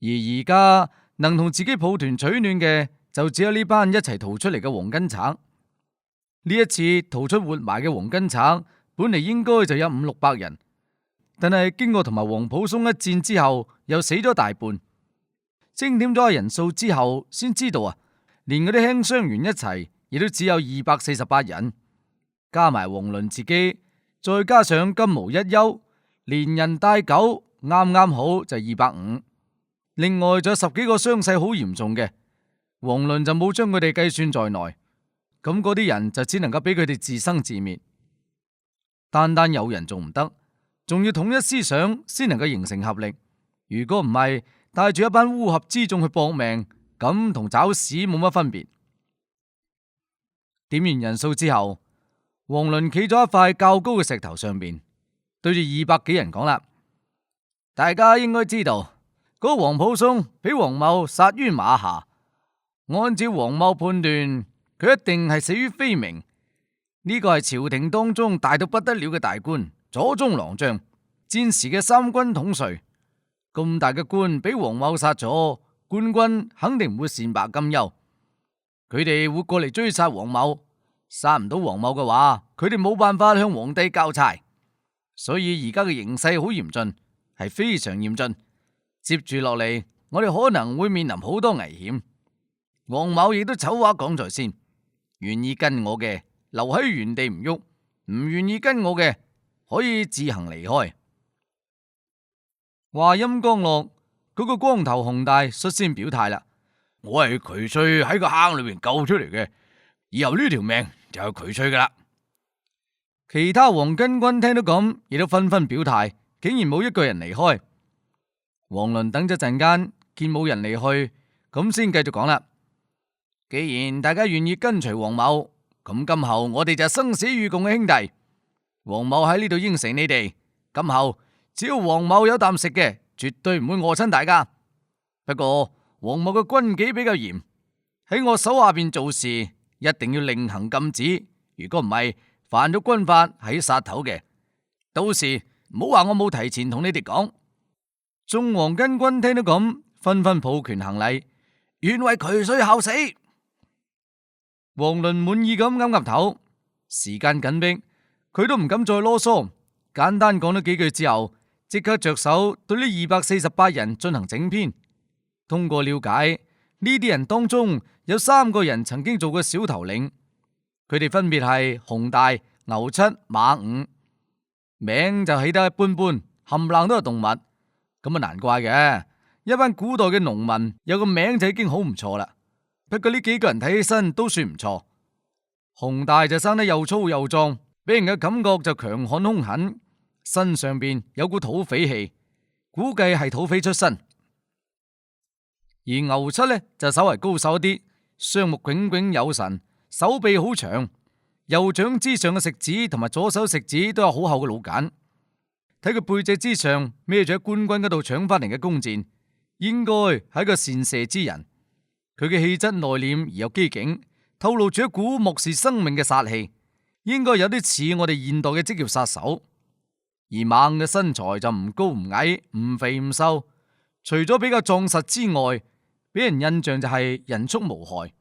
而家能同自己抱團取暖嘅，就只有呢班一齊逃出嚟嘅黃巾賊。呢一次逃出活埋嘅黃巾賊，本嚟應該就有500-600人，但係經過同埋黃埔松一戰之後，又死咗大半。清點咗人數之後，先知道連嗰啲輕傷員一齊，亦都只有248人，加埋黃倫自己，再加上金毛一休，連人帶狗，啱啱好就250。另外仲有10幾個傷勢好嚴重嘅，黃倫就冇將佢哋計算在內，咁嗰啲人就只能夠俾佢哋自生自滅。單單有人仲唔得，仲要統一思想先能夠形成合力。如果唔係，帶住一班烏合之眾去搏命，咁同找屎冇乜分別。點完人數之後，黃倫企咗一塊較高嘅石頭上邊，對住200幾人講啦：大家應該知道，嗰個黃埔松俾黃某殺於馬下。按照黃某判斷，佢一定係死於非命。呢個係朝廷當中大到不得了嘅大官，左中郎將，戰時嘅3軍統帥。咁大嘅官俾黃某殺咗，官軍肯定唔會善罷甘休。佢哋會過嚟追殺黃某，殺唔到黃某嘅話，佢哋冇辦法向皇帝交差。所以而家嘅形勢好嚴峻，係非常嚴峻。接住落嚟，我哋可能會面臨好多危險。黃某亦都醜話講在先，願意跟我嘅留喺原地唔喐，唔願意跟我嘅可以自行離開。話音剛落，嗰個光頭熊大率先表態啦：我係渠翠喺個坑裏邊救出嚟嘅，以後呢條命就係渠翠噶啦。其他黃巾軍聽到咁，亦都紛紛表態，竟然冇一個人離開。黃倫等咗陣間，見冇人離去，咁先繼續講啦：既然大家願意跟隨黃某，咁今後我哋就生死與共嘅兄弟。黃某喺呢度應承你哋，今後只要黃某有啖食嘅，絕對唔會餓親大家。不過黃某嘅軍紀比較嚴，喺我手下邊做事一定要另行禁止。如果唔係，犯咗軍法係要殺頭嘅。到時唔好話我冇提前同你哋講。眾黃巾軍聽到咁，紛紛抱拳行禮，願為渠翠效死。黃倫滿意咁岌岌頭，時間緊迫，佢都唔敢再囉嗦，簡單講咗幾句之後，即刻着手對呢248人進行整編。通過了解，呢啲人當中有3個人曾經做過小頭領，佢哋分別係熊大、牛七、馬五，名就起得一般般，冚唪唥都係動物，咁啊難怪嘅。一班古代嘅農民有個名就已經好唔錯啦。不過呢幾個人睇起身都算唔錯。熊大就生得又粗又壯，俾人嘅感覺就強悍兇狠，身上邊有股土匪氣，估計係土匪出身。而牛七呢，就稍為高手一啲，雙目炯炯有神，手臂好長，右掌之上嘅食指同埋左手食指都有好厚嘅老繭。睇佢背脊之上孭住喺官軍嗰度搶翻嚟嘅弓箭，應該係一個善射之人。佢嘅氣質內斂而有機警，透露住一股漠視生命嘅殺氣，應該有啲似我哋現代嘅職業殺手。而馬五嘅身材就唔高唔矮，唔肥唔瘦，除咗比較壯實之外，俾人印象就係人畜無害。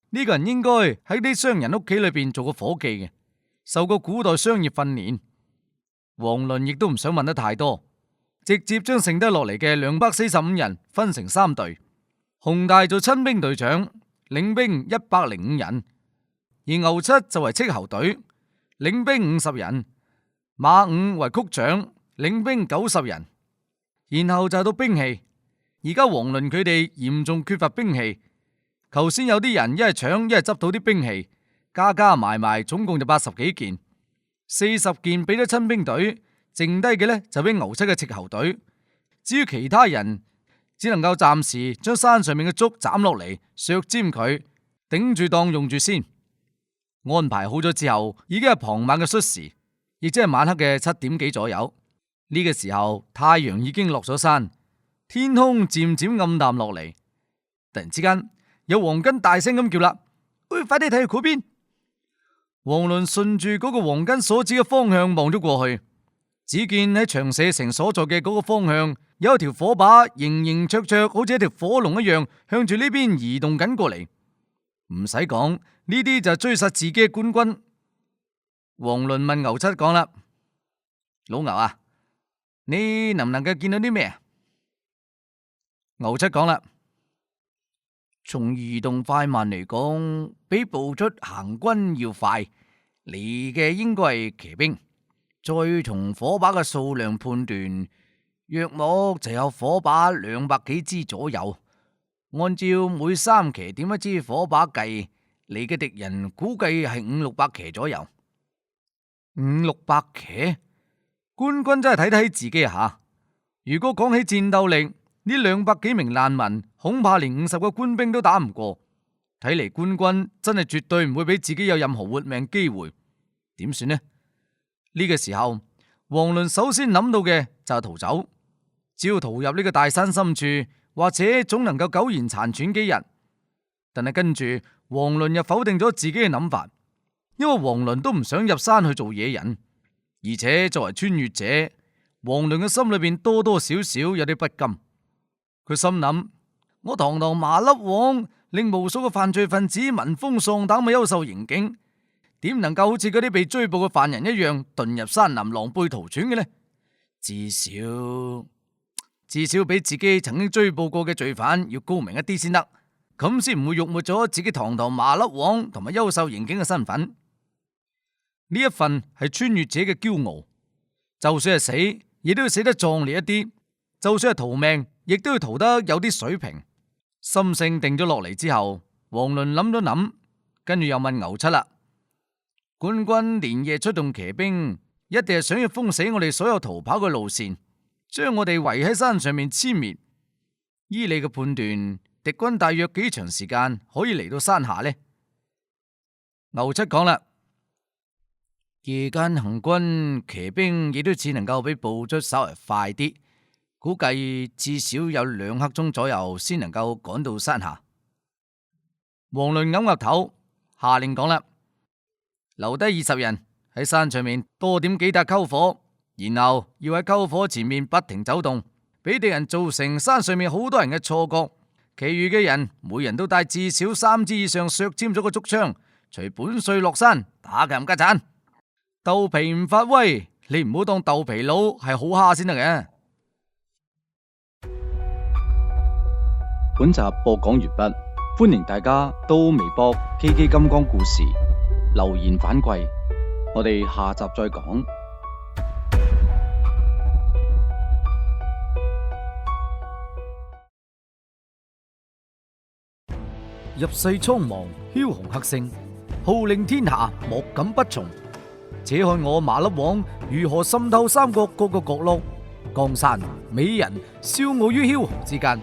呢個人應該喺啲商人屋企裏邊做過伙計嘅，受過古代商業訓練。黃倫亦都唔想問得太多，直接將剩低落嚟嘅245人分成3隊。熊大做親兵隊長，領兵105人；而牛七就為斥候隊，領兵50人；馬五為曲長，領兵90人。然後就到兵器，而家黃倫佢哋嚴重缺乏兵器。頭先有啲人一係搶，一係執到啲兵器，加加埋埋總共就80幾件，40件俾咗親兵隊，剩低嘅呢就俾牛七嘅斥候隊。至於其他人，只能夠暫時將山上面嘅竹斬落嚟，削尖佢，頂住檔用住先。安排好咗之後，已經係傍晚嘅戌時，亦即係晚黑嘅7點幾左右。呢個時候，太陽已經落咗山，天空漸漸暗淡落嚟。突然之間，有黃巾大聲咁叫啦：喂，快啲睇去嗰邊！王倫順住嗰個黃巾所指嘅方向望咗過去，只見喺長社城所在嘅嗰個方向有一條火把，形形綽綽，好似一條火龍一樣，向住呢邊移動緊過嚟。唔使講，呢啲就係追殺自己嘅官軍。王倫問牛七講啦：老牛啊，你能唔能夠見到啲咩啊？牛七講啦：從移動快慢嚟講，比步出行軍要快，嚟嘅應該係騎兵。再從火把嘅數量判斷，約莫就有火把200幾支左右。按照每3騎點一支火把計，嚟嘅敵人估計係500-600騎左右。500-600騎，官軍真係睇得起自己下。如果講起戰鬥力，呢200幾名難民恐怕連50個官兵都打唔過。睇嚟官軍真係絕對唔會俾自己有任何活命機會。點算呢？呢個時候，王倫首先諗到嘅就係逃走。只要逃入呢個大山深處，或者總能夠苟延殘喘幾日。但係跟住，王倫又否定咗自己嘅諗法。因為王倫都唔想入山去做野人，而且作為穿越者，王倫嘅心裏邊多多少少有啲不甘。佢心諗：我堂堂麻粒王，令無數嘅犯罪分子聞風喪膽嘅優秀刑警，點能夠好似嗰啲被追捕嘅犯人一樣遁入山林狼狽逃竄嘅呢？至少比自己曾經追捕過嘅罪犯要高明一啲先得，咁先唔會辱沒咗自己堂堂麻粒王同埋優秀刑警嘅身份。呢一份係穿越者嘅驕傲，就算係死，亦都要死得壯烈一啲；就算係逃命，亦都要逃得有啲水平。心性定咗落嚟之後，王倫諗咗諗，跟住又問牛七啦：官軍連夜出動騎兵，一定係想要封死我哋所有逃跑嘅路線，將我哋圍喺山上面殲滅。依你嘅判斷，敵軍大約幾長時間可以嚟到山下呢？牛七講啦：夜間行軍，騎兵亦都只能夠比步卒稍為快啲，估計至少有2刻鐘左右先能夠趕到山下。王倫岌岌頭，下令講啦：留低20人喺山上面多點幾笪篝火，然後要喺篝火前面不停走動，俾敵人造成山上面好多人嘅錯覺。其餘嘅人每人都帶至少3支以上削尖咗個竹槍，隨本帥落山打冚家鏟。豆皮唔發威，你唔好當豆皮佬係好蝦先得嘅。本集播講完畢，歡迎大家到微博 KK 金剛故事留言反饋，我哋下集再講。入世蒼茫，梟雄黑星，號令天下，莫敢不從。且看我麻粒王如何滲透三國各個角落，江山美人笑傲於梟雄之間，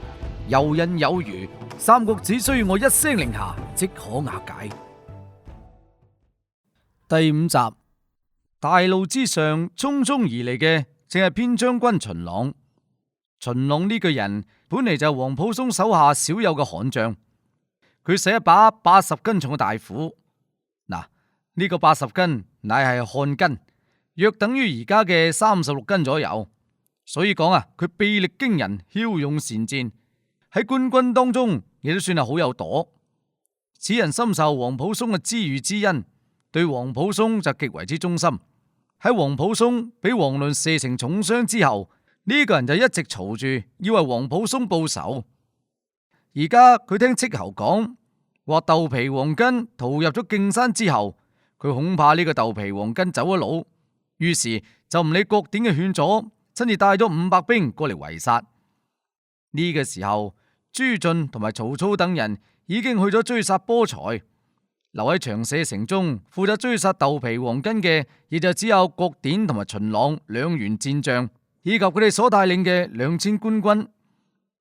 游刃有餘。三國只需要我一聲令下，即可瓦解。第5集，大路之上匆匆而嚟嘅，正係偏將軍秦朗。秦朗呢個人本嚟就係皇甫嵩手下少有嘅悍將，佢使一把80斤重嘅大斧。嗱，呢個80斤乃係漢斤，約等於而家嘅36斤左右。所以講啊，佢臂力驚人，驍勇善戰，喺官軍當中亦都算係好有朵。此人深受皇甫嵩嘅知遇之恩，對皇甫嵩就極為之忠心。喺皇甫嵩俾王倫射成重傷之後，呢個人就一直嘈住要為皇甫嵩報仇。而家佢聽戚侯講話，豆皮黃巾逃入咗徑山之後，佢恐怕呢個豆皮黃巾走咗佬，於是就唔理郭典嘅勸阻，親自帶咗500兵過嚟圍殺。呢個時候，朱雋同埋曹操等人已經去咗追殺波才，留喺長社城中負責追殺豆皮黃巾嘅，亦就只有郭典同埋秦朗2員戰將，以及佢哋所帶領嘅2000官軍。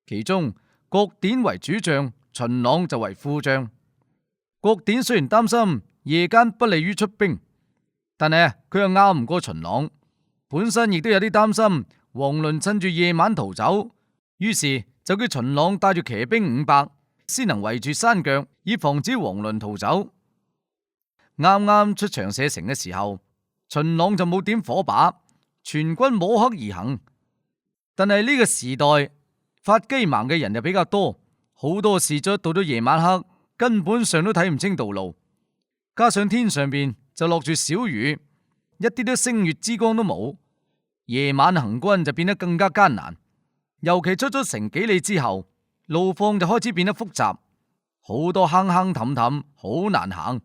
其中郭典為主將，秦朗就為副將。郭典雖然擔心夜間不利於出兵，但係佢又拗唔過秦朗，本身亦都有啲擔心王倫趁住夜晚逃走，於是就叫秦朗帶住騎兵500，先能圍住山腳，以防止王倫逃走。啱啱出長社城嘅時候，秦朗就冇點火把，全軍摸黑而行。但係呢個時代發機盲嘅人就比較多，好多士卒到咗夜晚黑根本上都睇唔清道路，加上天上邊就落住小雨，一啲都星月之光都冇，夜晚行軍就變得更加艱難。尤其出咗城幾里之後，路況就開始變得複雜，好多坑坑氹氹，好難行。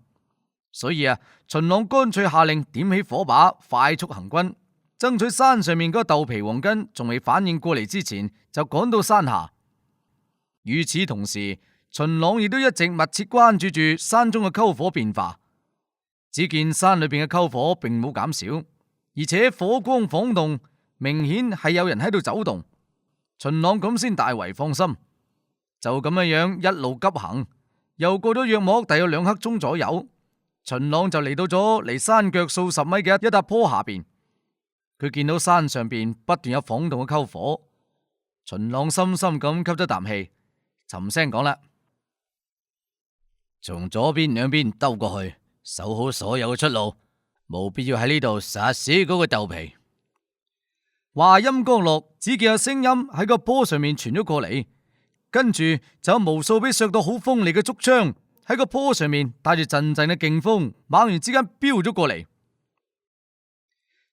所以秦朗乾脆下令點起火把，快速行軍，爭取山上面嗰個豆皮黃巾仲未反應過嚟之前就趕到山下。與此同時，秦朗亦都一直密切關注住山中嘅篝火變化。只見山裏邊嘅篝火並冇減少，而且火光晃動，明顯係有人喺度走動。秦朗咁先大為放心，就咁樣一路急行，又過咗約莫大約2刻鐘左右，秦朗就嚟到咗離山腳數十米嘅一笪坡下邊。佢見到山上邊不斷有晃動嘅篝火，秦朗深深咁吸咗啖氣，沉聲講啦：從左邊兩邊兜過去，守好所有嘅出路，冇必要喺呢度殺死嗰個豆皮。話音剛落，只見有聲音喺個坡上面傳咗過嚟，跟住就有無數俾削到好鋒利嘅竹槍喺個坡上面帶住陣陣嘅勁風，猛然之間飆咗過嚟。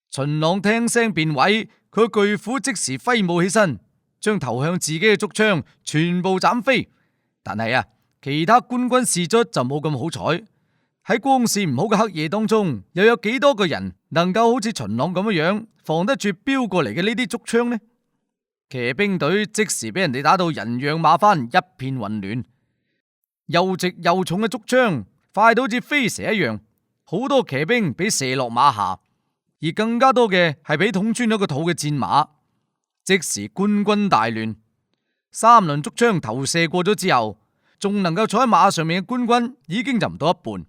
秦朗聽聲辨位，佢個巨斧即時揮舞起身，將投向自己嘅竹槍全部斬飛。但係其他官軍士卒就冇咁好彩。喺光線唔好嘅黑夜當中，又有幾多個人能夠好似秦朗咁樣防得住飆過嚟嘅呢啲竹槍呢？騎兵隊即時俾人哋打到人仰馬翻，一片混亂。又直又重嘅竹槍快到好似飛蛇一樣，好多騎兵俾射落馬下，而更加多嘅係俾捅穿咗個肚嘅戰馬。即時官軍大亂，3輪竹槍投射過咗之後，仲能夠坐喺馬上面嘅官軍已經就唔到一半。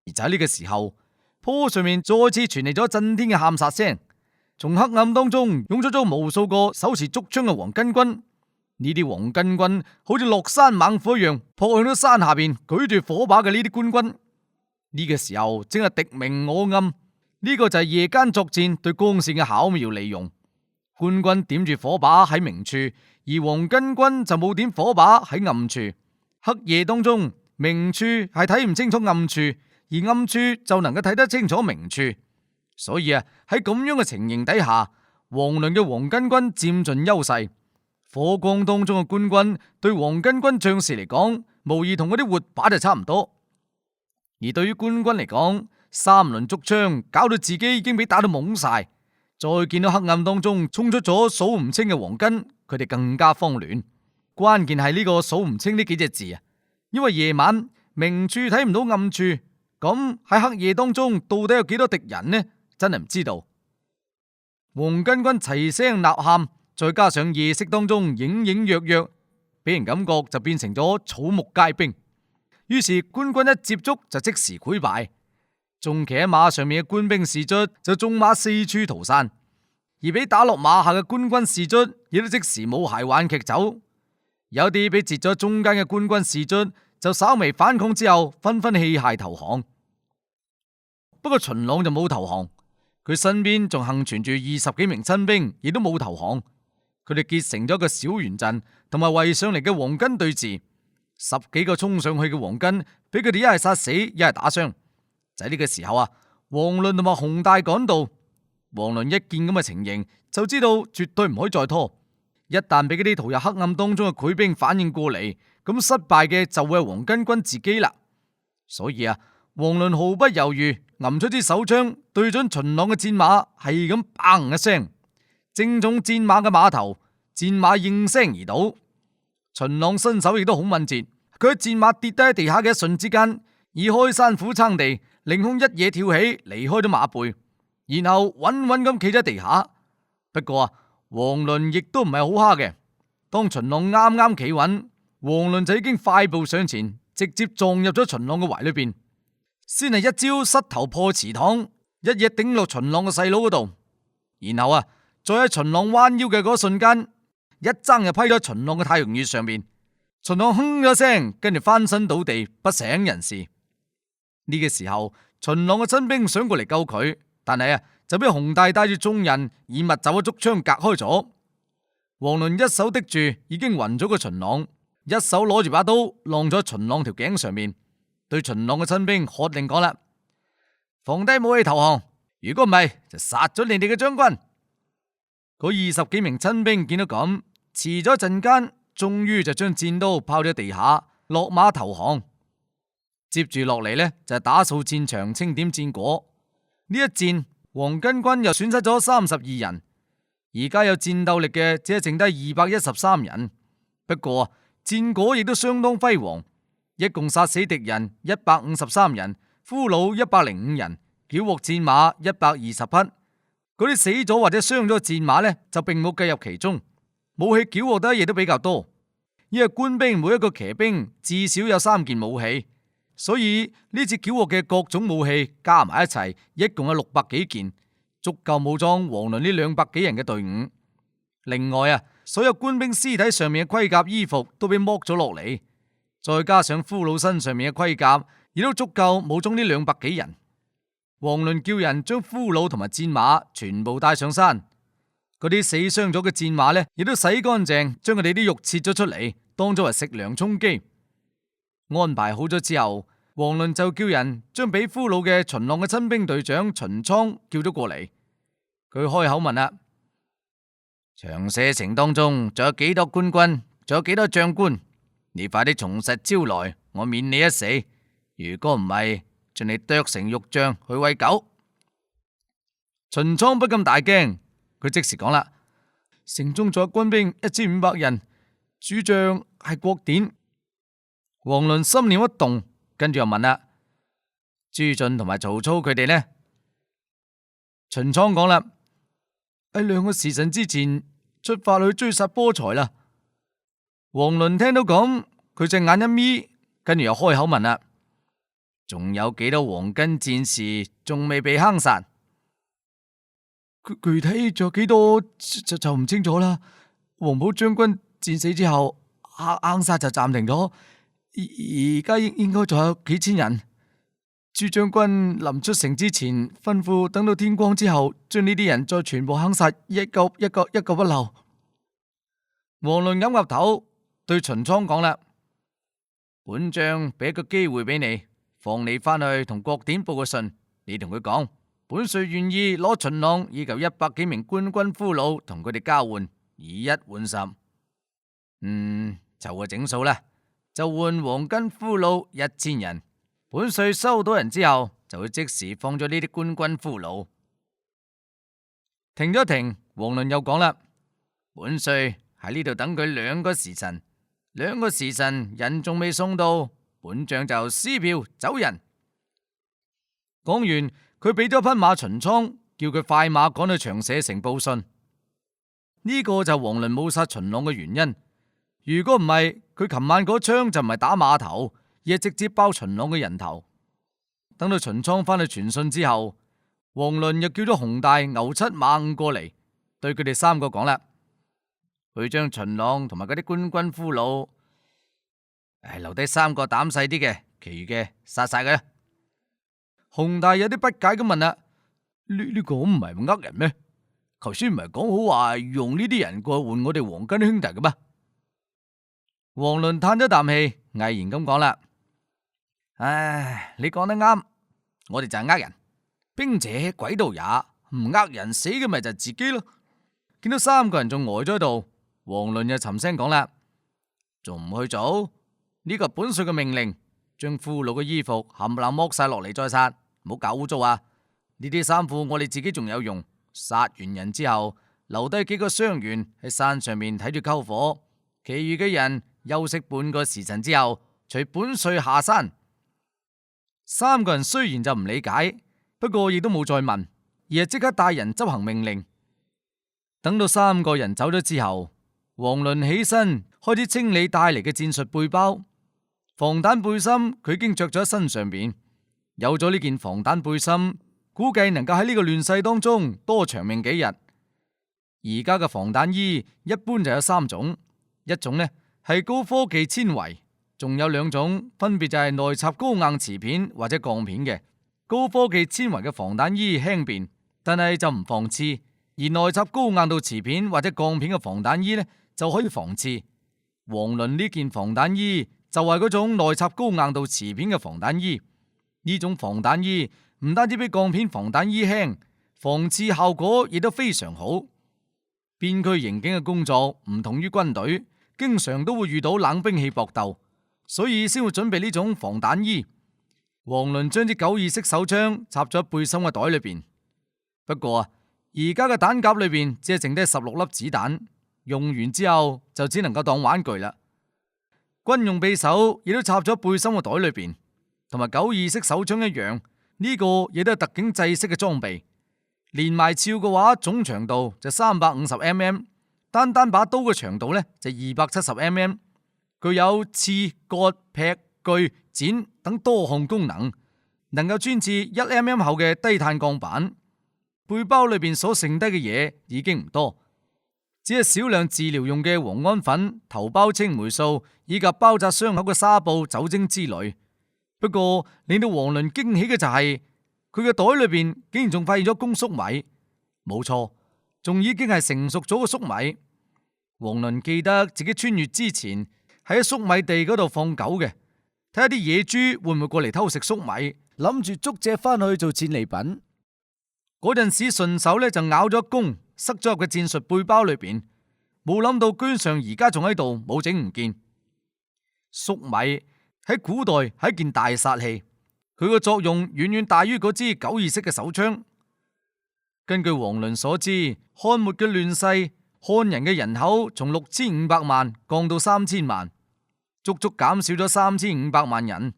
而就喺呢個時候，坡上面再次傳嚟咗震天嘅喊殺聲，從黑暗當中湧出咗無數個手持竹槍嘅黃巾軍。呢啲黃巾軍好似落山猛虎一樣，撲向咗山下邊舉住火把嘅呢啲官軍。呢個時候正係敵明我暗，呢個就係夜間作戰對光線嘅巧妙利用。官軍點住火把喺明處，而黃巾軍就冇點火把喺暗處。黑夜當中，明處係睇唔清楚暗處，而暗處就能夠睇得清楚明處。所以喺咁樣嘅情形底下，王倫嘅黃巾軍佔盡優勢。火光當中嘅官軍對黃巾軍將士嚟講，無疑同嗰啲活靶就差唔多。而對於官軍嚟講，3輪竹槍搞到自己已經俾打到懵晒，再見到黑暗當中衝出咗數唔清嘅黃巾，佢哋更加慌亂。關鍵係呢個數唔清呢幾隻字，因為夜晚明處睇唔到暗處，咁喺黑夜當中到底有幾多敵人呢？真係唔知道。黃巾軍齊聲吶喊，再加上夜色當中隱隱約約，俾人感覺就變成咗草木皆兵。於是官軍一接觸就即時潰敗，仲騎喺馬上面嘅官兵士卒就縱馬四處逃散，而俾打落馬下嘅官軍士卒亦都即時冇鞋挽屐走。有啲俾截咗中間嘅官軍士卒就稍微反抗之後，紛紛棄械投降。不過秦朗就冇投降，佢身邊仲幸存住20幾名親兵，亦都冇投降。佢哋結成咗一個小圓陣，同埋圍上嚟嘅黃巾對峙。10幾個衝上去嘅黃巾，俾佢哋一係殺死，一係打傷。就喺呢個時候王倫同埋洪大趕到。王倫一見咁嘅情形，就知道絕對唔可以再拖。一旦俾嗰啲逃入黑暗當中嘅潰兵反應過嚟，咁失敗嘅就會係黃巾軍自己啦。所以王倫毫不猶豫，揞出支手槍對準秦朗嘅戰馬，係咁砰一聲，正中戰馬嘅馬頭，戰馬應聲而倒。秦朗身手亦都好敏捷，佢喺戰馬跌低喺地下嘅一瞬之間，以開山斧撐地，凌空一嘢跳起，離開咗馬背，然後穩穩咁企喺地下。不過王倫亦都唔係好蝦嘅，當秦朗啱啱企穩，王倫就已經快步上前，直接撞入咗秦朗嘅懷裏邊，先係一招膝頭破祠堂，一嘢頂落秦朗嘅細佬嗰度，然後再喺秦朗彎腰嘅嗰瞬間，一踭就批咗秦朗嘅太陽穴上面。秦朗哼咗聲，跟住翻身倒地，不省人事。呢個時候，秦朗嘅親兵想過嚟救佢，但係就俾洪大帶住眾人以密集嘅竹槍隔開咗。王倫一手的住已經暈咗個秦朗，一手攞住把刀晾咗秦朗條頸上面，對秦朗嘅親兵喝令講啦：放低武器投降，如果唔係就殺咗你哋嘅將軍。嗰20幾名親兵見到咁，遲咗一陣間，終於就將戰刀拋咗地下，落馬投降。接住落嚟呢，就係打掃戰場，清點戰果。呢一戰，黃巾軍又損失咗32人，而家有戰鬥力嘅只係剩低213人。不過戰果亦都相當輝煌，一共殺死敵人153人，俘虜105人，繳獲戰馬120匹。嗰啲死咗或者傷咗戰馬呢，就並冇計入其中。武器繳獲得亦都比較多，因為官兵每一個騎兵至少有3件武器，所以呢次繳獲嘅各種武器加埋一齊，一共有600幾件，足夠武裝王倫呢200幾人嘅隊伍。另外所有官兵屍體上面嘅盔甲衣服都被剝咗落嚟，再加上俘虜身上面嘅盔甲，亦都足夠武裝呢200幾人。王倫叫人將俘虜同埋戰馬全部帶上山，嗰啲死傷咗嘅戰馬呢，亦都洗乾淨，將佢哋啲肉切咗出嚟，當作為食糧充飢。安排好咗之後，王倫就叫人將俾俘虜嘅秦朗嘅親兵隊長秦倉叫咗過嚟。佢開口問啦：長社城當中仲有幾多官軍，仲有幾多將官？你快啲從實招來，我免你一死。如果唔係，將你剁成肉醬去餵狗。秦倉不禁大驚，佢即時講啦：城中仲有軍兵1500人，主將係郭典。王倫心念一動，跟住又問啦：朱俊同埋曹操佢哋呢？秦倉講啦：喺2個時辰之前出發去追殺波才啦。王倫聽到咁，佢隻眼一眯，跟住又開口問啦：仲有幾多黃巾戰士仲未被坑殺？具體仲有幾多就唔清楚啦。黃埔將軍戰死之後，坑殺就暫停咗，而家應該仲有幾千人。朱將軍臨出城之前吩咐，等到天光之後，將呢啲人再全部坑殺，一個不留。王倫岌岌頭，對秦倉講啦：本將俾一個機會俾你，放你翻去同郭典報個信，你同佢講，本帥願意攞秦朗以及100幾名官軍俘虜同佢哋交換，以1換10。湊個整數啦，就換黃巾俘虜1000人。本帥收到人之後，就會即時放咗呢啲官軍俘虜。停咗停，王倫又講啦：本帥喺呢度等佢2個時辰，2個時辰人仲未送到，本將就撕票走人。講完，佢俾咗匹馬秦倉，叫佢快馬趕去長社城報信。呢個就王倫冇殺秦朗嘅原因。如果唔係，佢琴晚嗰槍就唔係打馬頭，而係直接包秦朗嘅人頭。等到秦倉翻去傳信之後，王倫又叫咗洪大、牛七、馬五過嚟，對佢哋3個講啦：佢將秦朗同埋嗰啲官軍俘虜，留低3個膽細啲嘅，其餘嘅殺晒佢啦。洪大有啲不解咁問啦：呢個唔係呃人咩？頭先唔係講好話用呢啲人過去換我哋黃巾兄弟嘅咩？王倫嘆咗啖氣，毅然咁講啦：唉，你講得啱，我哋就係呃人，兵者詭道也，唔呃人死嘅咪就係自己咯。見到3個人仲呆咗喺度，王倫又沉聲講啦：仲唔去做？呢個本帥嘅命令，將俘虜嘅衣服冚唪唥剝晒落嚟再殺，唔好搞污糟啊！呢啲衫褲我哋自己仲有用，殺完人之後留低幾個傷員喺山上面睇住篝火，其餘嘅人休息半個時辰之後，隨本帥下山。3個人雖然就唔理解，不過亦都冇再問，而係即刻帶人執行命令。等到3個人走咗之後，王倫起身開始清理帶嚟嘅戰術背包。防彈背心佢已經着咗喺身上邊，有咗呢件防彈背心，估計能夠喺呢個亂世當中多長命幾日。而家嘅防彈衣一般就有3種，一種呢係高科技纖維，仲有2種，分別就係內插高硬瓷片或者鋼片嘅。高科技纖維嘅防彈衣輕便，但係就唔防刺；而內插高硬度瓷片或者鋼片嘅防彈衣呢，就可以防刺。黃麟呢件防彈衣就係嗰種內插高硬度瓷片嘅防彈衣。呢種防彈衣唔單止比鋼片防彈衣輕，防刺效果亦都非常好。邊區刑警嘅工作唔同於軍隊，經常都會遇到冷兵器搏鬥，所以先會準備呢種防彈衣。黃麟將支9.2式手槍插咗喺背心嘅袋裏邊。不過而家嘅彈夾裏邊只係剩低16粒子彈，用完之後就只能夠當玩具啦。軍用匕首亦都插咗背心嘅袋裏邊，同埋9.2式手槍一樣，呢個亦都係特警制式嘅裝備。連埋鞘嘅話，總長度就350mm，單把刀嘅長度呢就270mm，具有刺、割、劈、鋸、剪等多項功能，能夠穿刺1mm厚嘅低碳鋼板。背包裏邊所剩低嘅嘢已經唔多，只係少量治療用嘅磺胺粉、頭孢青霉素以及包紮傷口嘅紗布、酒精之類。不過令到黃麟驚喜嘅就係佢嘅袋裏邊竟然仲發現咗公粟米，冇錯，仲已經係成熟咗嘅粟米。黃麟記得自己穿越之前喺粟米地嗰度放狗嘅，睇下啲野豬會唔會過嚟偷食粟米，諗住捉隻翻去做戰利品。嗰陣時順手咧就咬咗一弓，塞咗入個戰術背包裏邊，冇諗到居上而家仲喺度，冇整唔見。粟米喺古代係一件大殺器，佢個作用遠遠大於嗰支9.2式嘅手槍。根據黃麟所知，漢末嘅亂世，漢人嘅人口從6500萬降到3000萬，足足減少咗3500萬人。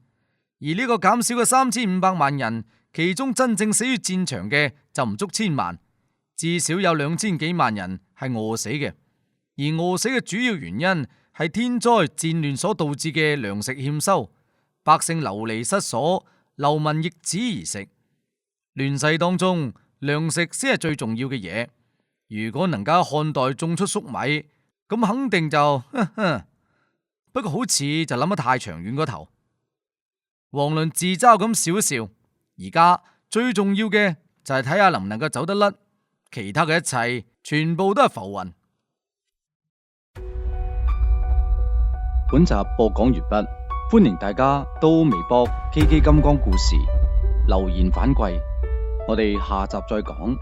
而呢個減少嘅3500萬人，其中真正死於戰場嘅就唔足1000萬，至少有2000幾萬人係餓死嘅。而餓死嘅主要原因係天災戰亂所導致嘅糧食欠收，百姓流離失所，流民易子而食。亂世當中，糧食先係最重要嘅嘢。如果能夠喺漢代種出粟米，咁肯定就不過好似就諗得太長遠嗰頭。黃麟自嘲咁笑一笑，而家最重要嘅就係睇下能唔能夠走得甩，其他嘅一切全部都係浮雲。本集播講完畢，歡迎大家到微博 KK 金剛故事留言反饋，我哋下集再講。